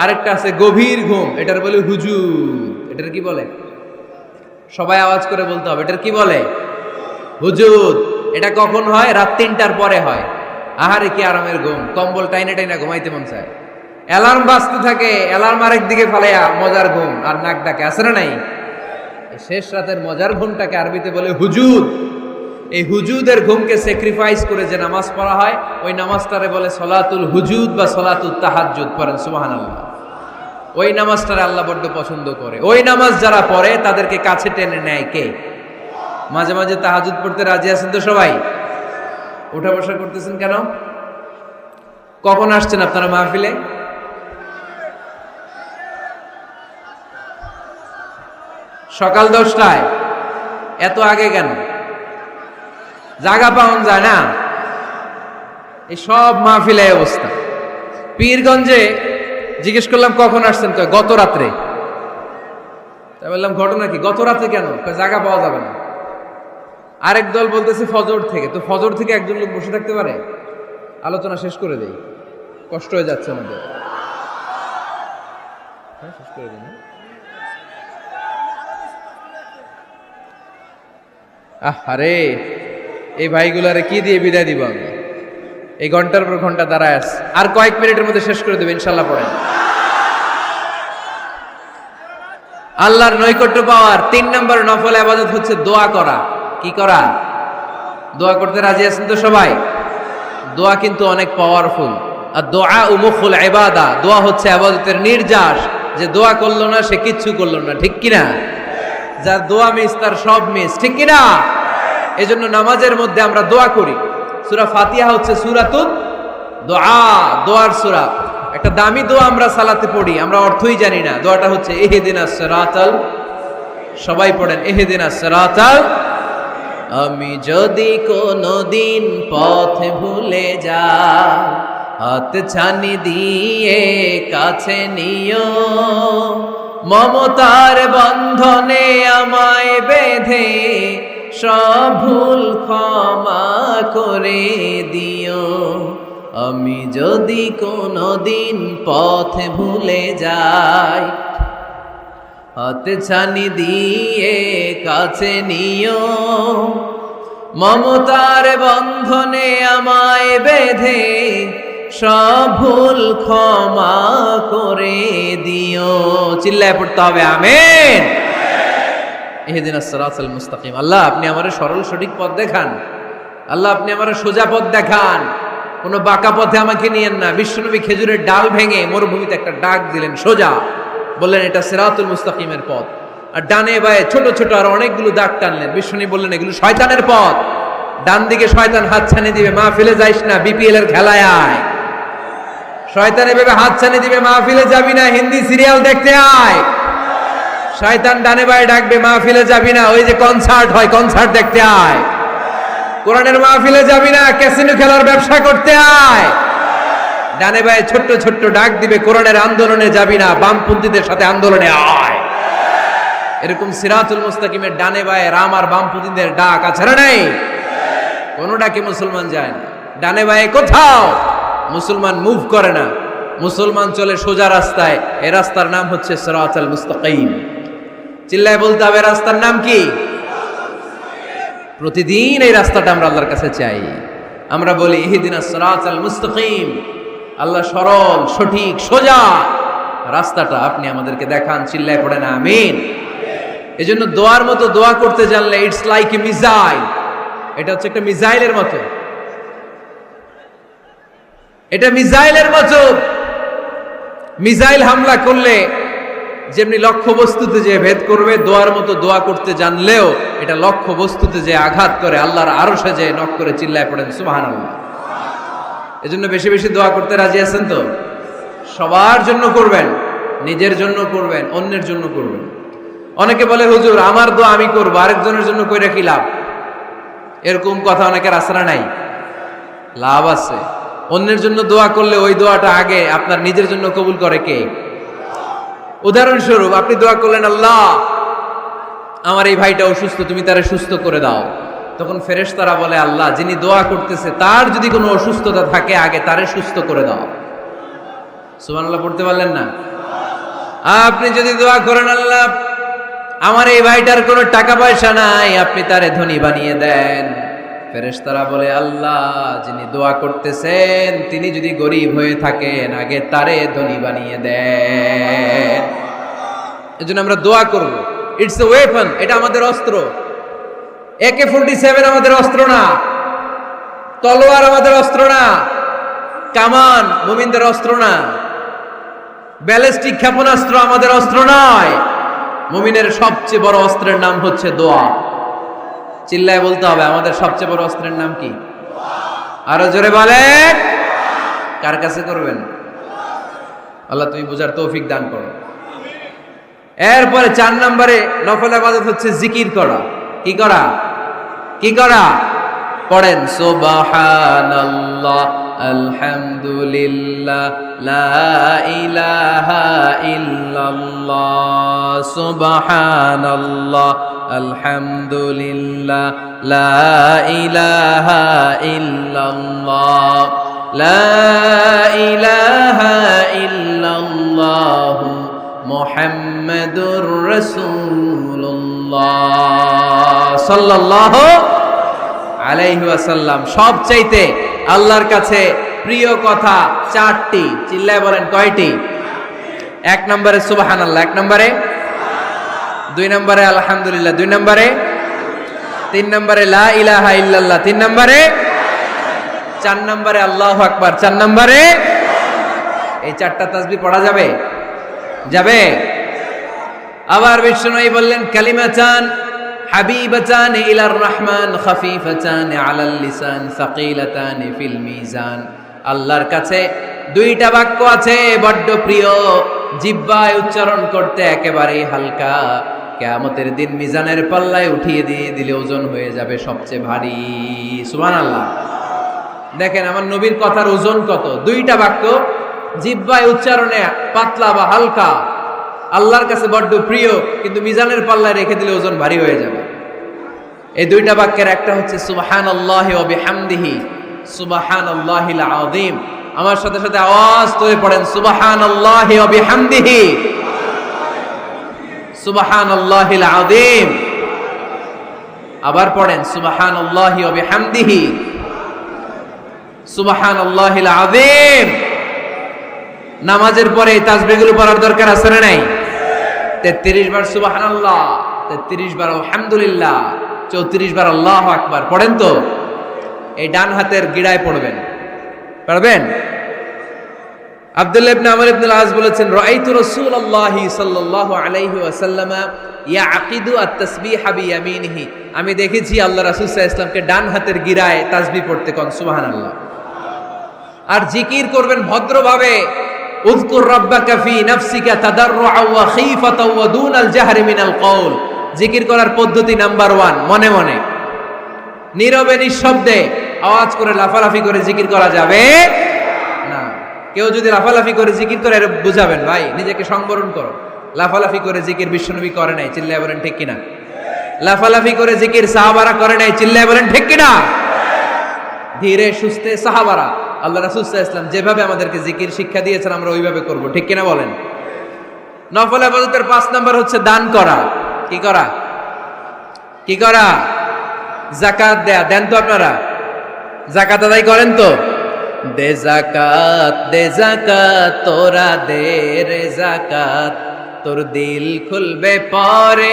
আরেকটা আছে গভীর ঘুম, এটার বলে হুজুদ। এটার কি বলে? সবাই আওয়াজ করে বলতে হবে, এটার কি বলে? হুজুদ। এটা কখন হয়? রাত 3টার পরে হয়। আহারে কি আরামের ঘুম, কম্বল টাইনা টাইনা ঘুমাইতে মন চায়, অ্যালার্ম বাজতে থাকে, অ্যালার্ম আরেক দিকে ফালাইয়া মজার ঘুম আর নাক ডাকে, আছে না নাই? শেষ রাতের মজার ঘুমটাকে আরবিতে বলে হুজুদ। এই হুজুদের ঘুমকে স্যাক্রিফাইস করে যে নামাজ পড়া হয় ওই নামাজটারে বলে সলাতুল হুজুদ বা সলাতুল তাহাজ্জুদ। পড়েন সুবহানাল্লাহ। ওই নামাজটারে আল্লাহ বড্ড পছন্দ করে। ওই নামাজ যারা পড়ে তাদেরকে কাছে টেনে নেয় কে? মাঝে মাঝে তাহাজ্জুদ পড়তে রাজি আছেন তো সবাই? উঠা বসা করতেছেন কেন? কখন আসছেন আপনারা মাহফিলে? সকাল 10টায়। এত আগে কেন? জায়গা পাওয়া যায় না। এই সব মাহফিলে অবস্থা। পীরগঞ্জে জিজ্ঞেস করলাম কখন আসছেন, গত রাত্রে। তাই বললাম ঘটনা কি? গত রাত্রে কেন? জায়গা পাওয়া যাবে না। আরেক দল বলতেছে ফজর থেকে। তো ফজর থেকে একজন লোক বসে থাকতে পারে? আলোচনা শেষ করে দেই, কষ্ট হয়ে যাচ্ছে আমাদের। শেষ করে দিন। আরে এই ভাইগুলারে কি দিয়ে বিদায় দিব আমি? এই ঘন্টার পর ঘন্টা দাঁড়ায় আছে, আর কয়েক মিনিটের মধ্যে শেষ করে দেবে ইনশাল্লাহ। পড়েন। আল্লাহর নৈকট্য পাওয়ার 3 নম্বর নফল ইবাদত হচ্ছে দোয়া করা। কি করা? দোয়া করতে রাজি আছেন তো সবাই? দোয়া কিন্তু অনেক পাওয়ারফুল। আর দোয়া মুখুল ইবাদা, দোয়া হচ্ছে ইবাদতের নির্যাস। যে দোয়া করলো না সে কিচ্ছু করলো না, ঠিক কিনা? যার দোয়া মিস তার সব মিস, ঠিক কিনা? এই জন্য নামাজের মধ্যে আমরা দোয়া করি। সূরা ফাতিহা হচ্ছে সূরাতুদ দোয়া, দোয়ার সূরা। একটা দামি দোয়া আমরা সালাতে পড়ি, আমরা অর্থই জানি না। দোয়াটা হচ্ছে ইহদিনাস সিরাতাল, সবাই পড়েন ইহদিনাস সিরাতাল। আমি যদি কোনদিন পথ ভুলে যাই, হাত ছানি দিয়ে কাছে নিও, মমতার বন্ধনে আমায় বেঁধে সব ভুল ক্ষমা করে দিও। আমি যদি কোনদিন পথ ভুলে যাই, হাতে ছানি দিয়ে কাছে নিও, মমতার বন্ধনে আমায় বেঁধে সব ভুল ক্ষমা করে দিও। চিল্লায় পড়তে হবে আমিন। ইহদিনাস সিরাতাল মুস্তাকিম। আল্লাহ আপনি আমারে সরল সঠিক পথ দেখান, আল্লাহ আপনি আমারে সোজা পথ দেখান, কোনো বাঁকা পথে আমাকে নিয়েন না। বিশ্বনবী খেজুরের ডাল ভেঙে মরুভূমিতে একটা ডাক দিলেন সোজা, বললেন এটা সিরাতুল মুস্তাকিমের পথ। আর ডানে বায়ে ছোট ছোট আর অনেকগুলো দাগ টানলেন। বিশ্বনবী বললেন এগুলো শয়তানের পথ, ডান দিকে শয়তান হাত ছানি দিবে, মাহফিলে যাইস না, বিপিএল এর খেলায় আয়। শয়তান এভাবে হাত ছানি দিবে, মাহফিলে যাবি না, হিন্দি সিরিয়াল দেখতে আয়। শয়তান ডানে বায়ে ডাকবে, মাহফিলে যাবি না, ওই যে কনসার্ট হয় কনসার্ট দেখতে আয়। কোরআনের মাহফিলে যাবি না, ক্যাসিনো খেলার ব্যবসা করতে আয়। ডানে বায়ে ছোট্ট ছোট্ট ডাক দিবে, কোরআনের আন্দোলনে যাবি না, বামপন্থীদের সাথে আন্দোলনে আয়। এরকম সিরাতুল মুস্তাকিমের ডানে বায়ে রাম আর বামপন্থীদের ডাক আছে না নাই? কোন ডাকে মুসলমান যায় না, ডানে বায়ে কোথাও মুসলমান মুভ করে না, মুসলমান চলে সোজা রাস্তায়। এই রাস্তার নাম হচ্ছে সিরাতুল মুস্তাকিম। চিল্লায় বলতে হবে রাস্তার নাম কি? প্রতিদিন এই রাস্তাটা আমরা আল্লাহর কাছে চাই। আমরা বলি ইহদিনাস সিরাতাল মুস্তাকিম, আল্লাহ সরল সঠিক সোজা রাস্তাটা আপনি আমাদেরকে দেখান। চিল্লায় পড়েন আমিন। এজন্য দোয়ার মতো দোয়া করতে জানলে ইটস লাইক এ মিসাইল, এটা হচ্ছে একটা মিসাইলের মতো, এটা মিসাইলের মতো। মিসাইল হামলা করলে যেমনি লক্ষ্য বস্তুতে যে ভেদ করবে, দোয়ার মতো দোয়া করতে জানলেও এটা লক্ষ্য বস্তুতে যে আঘাত করে, আল্লাহর আরশে যে নক করে। চিল্লায় পড়েন সুবহানাল্লাহ। এজন্য বেশি বেশি দোয়া করতে রাজি আছেন তো? সবার জন্য করবেন, নিজের জন্য করবেন, অন্যের জন্য করবেন। অনেকে বলে হুজুর আমার দোয়া আমি করবো, আরেকজনের জন্য কইরা কি লাভ? এরকম কথা অনেকের আসরা নাই। লাভ আছে। অন্যের জন্য দোয়া করলে ওই দোয়াটা আগে আপনার নিজের জন্য কবুল করে কে? উদাহরণস্বরূপ আপনি দোয়া করলেন আল্লাহ আমার এই ভাইটা অসুস্থ, তুমি তারে সুস্থ করে দাও। তখন ফেরেশতারা বলে আল্লাহ যিনি দোয়া করতেছে তার যদি কোনো অসুস্থতা থাকে আগে তারে সুস্থ করে দাও। সুবহানাল্লাহ পড়তে পারলেন না? আপনি যদি দোয়া করেন আল্লাহ আমার এই ভাইটার কোনো টাকা পয়সা নাই, আপনি তারে ধনী বানিয়ে দেন। ফেরেশতারা বলে আল্লাহ যিনি দোয়া করতেছেন তিনি যদি গরিব হয়ে থাকেন আগে তারে ধনী বানিয়ে দেন। এজন্য আমরা দোয়া করব। ইটস এ ওয়েপন, এটা আমাদের অস্ত্র। AK-47 আমাদের অস্ত্র না, তলোয়ার আমাদের অস্ত্র না, কামান মুমিনদের অস্ত্র না, ব্যালিস্টিক ক্ষেপণাস্ত্র আমাদের অস্ত্র নয়। মুমিনের সবচেয়ে বড় অস্ত্রের নাম হচ্ছে দোয়া। চিল্লায় বলতে হবে আমাদের সবচেয়ে বড় অস্ত্রের নাম কি? আরো জোরে বলেন। কার কাছে করবেন? আল্লাহ তুমি বুঝার তৌফিক দান করো। এরপরে 4 নম্বরে নফল ইবাদত হচ্ছে জিকির করা। কি করা? কি করা? পড়েন সুবহানাল্লাহ আলহামদুলিল্লাহ লা ইলাহা ইল্লাল্লাহ সুবহানাল্লাহ আলহামদুলিল্লাহ লা ইলাহা ইল্লাল্লাহ লা ইলাহা ইল্লাল্লাহ মুহাম্মাদুর রাসূলুল্লাহ সাল্লাল্লাহু আলাইহি ওয়াসাল্লাম। সবচাইতে আল্লাহর কাছে প্রিয় কথা 4টি। চিল্লায় বলেন কয়টি? 1 নম্বরে সুবহানাল্লাহ, 1 নম্বরে, 2 নম্বরে আলহামদুলিল্লাহ, 2 নম্বরে, 3 নম্বরে লা ইলাহা ইল্লাল্লাহ, 3 নম্বরে, 4 নম্বরে আল্লাহু আকবার, 4 নম্বরে। এই 4টা তাসবিহ পড়া যাবে? যাবে? আবার বিষ্ণুই বললেন কালিমাতান হাবিবাতান ইলার রহমান খাফিফাতান আলাল লিসান সাকিলাতান ফিল মিজান। আল্লাহর কাছে 2টা বাক্য আছে বড্ড প্রিয়, জিহ্বায় উচ্চারণ করতে একেবারেই হালকা, কিয়ামতের দিন মিজানের পাল্লায় উঠিয়ে দিয়ে দিলে ওজন হয়ে যাবে সবচেয়ে ভারী। সুবহানাল্লাহ। দেখেন আমার নবীর কথার ওজন কত। 2টা বাক্য জিহ্বায় উচ্চারণে পাতলা বা হালকা, আল্লাহর কাছে বড্ড প্রিয়, কিন্তু মিজানের পাল্লায় রেখে দিলে ওজন ভারী হয়ে যাবে। এই 2টা বাক্যের একটা হচ্ছে সুবহানাল্লাহি ওয়া বিহামদিহি সুবহানাল্লাহিল আযীম। আমার সাথে সাথে আওয়াজ তুলে পড়েন সুবহানাল্লাহি ওয়া বিহামদিহি সুবহানাল্লাহিল আযীম। আবার পড়েন সুবহানাল্লাহি ওয়া বিহামদিহি সুবহানাল্লাহিল আযীম। নামাজের পরে এই তাসবিহগুলো পড়ার দরকার আছে না নাই? 33 বার সুবহানাল্লাহ, 33 বার আলহামদুলিল্লাহ, 34 বার আল্লাহু আকবার পড়েন তো। এই ডান হাতের গিড়ায় পড়বেন, পারবেন? আব্দুল্লাহ ইবনে আমর ইবনে আল-আস বলেছেন, রাআইতু রাসূলুল্লাহি সাল্লাল্লাহু আলাইহি ওয়াসাল্লাম ইয়াকিদু আত-তাসবিহা বিয়ামিনিহি। আমি দেখেছি আল্লাহ রাসূল সাল্লাল্লাহু আলাইহি ওয়াসাল্লামকে ডান হাতের গিরায় তাসবিহ পড়তে কোন সুবহানাল্লাহ। আর জিকির করবেন ভদ্রভাবে। উযকুর রাব্বাকা ফি নাফসিকা তাদাররুআ ওয়া খীফাতা ওয়া দুনাল জাহরি মিনাল কওল। জিকির করার পদ্ধতি নাম্বার 1, মনে মনে নীরবে নিঃশব্দে আওয়াজ করে লাফালাফি করে জিকির করা যাবে না। কেউ যদি লাফালাফি করে জিকির করে বুঝাবেন, ভাই নিজেকে সংবরণ করো। লাফালাফি করে জিকির বিশ্বনবী করে নাই, চিল্লায় বলেন ঠিক কিনা? লাফালাফি করে জিকির সাহাবারা করে নাই, চিল্লায় বলেন ঠিক কিনা? ধীরে সুস্থে সাহাবারা, আল্লাহ রাসূল সাল্লাল্লাহু আলাইহি ওয়াসাল্লাম যেভাবে আমাদেরকে জিকির শিক্ষা দিয়েছেন আমরা ওইভাবে করব, ঠিক কিনা বলেন? নফল ইবাদতের 5 নাম্বার হচ্ছে দান করা। কি করা? কি করা? যাকাত দেয়া। দেন তো আপনারা? যাকাত আদায় করেন তো? দে যাকাত তোরা দে রে যাকাত, তোর দিল খুলবে পরে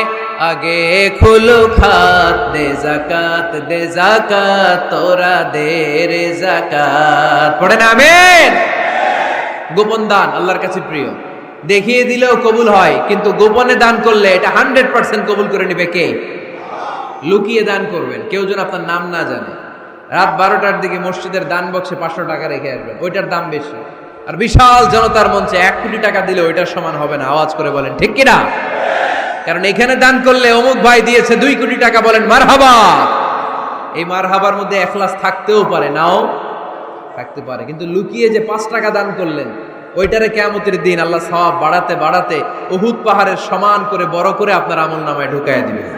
আগে খুলু খাত। দে যাকাত তোরা দে রে যাকাত। পড়েন আমিন। গোপন দান আল্লাহর কাছে প্রিয়। দেখিয়ে দিলেও কবুল হয়, কিন্তু গোপনে দান করলে এটা 100% কবুল করে নেবে কে? লুকিয়ে দান করবেন, কেউ যেন আপনার নাম না জানে। রাত 12টার দিকে মসজিদের দান বক্সে 500 টাকা রেখে আসবেন, ওইটার দাম বেশি। আর বিশাল জনতার মঞ্চে 1 কোটি টাকা দিলে ওইটার সমান হবে না। আওয়াজ করে বলেন ঠিক কিনা? কারণ এখানে দান করলে অমুক ভাই দিয়েছে 2 কোটি টাকা, বলেন মারহাবা। এই মারহাবার মধ্যে এখলাস থাকতেও পারে, নাও থাকতে পারে, কিন্তু লুকিয়ে যে 5 টাকা দান করলেন ওইটারে কিয়ামতের দিন আল্লাহ সওয়াব বাড়াতে বাড়াতে উহুদ পাহাড়ের সমান করে বড় করে আপনার আমলনামায় ঢুকায় দিবেন।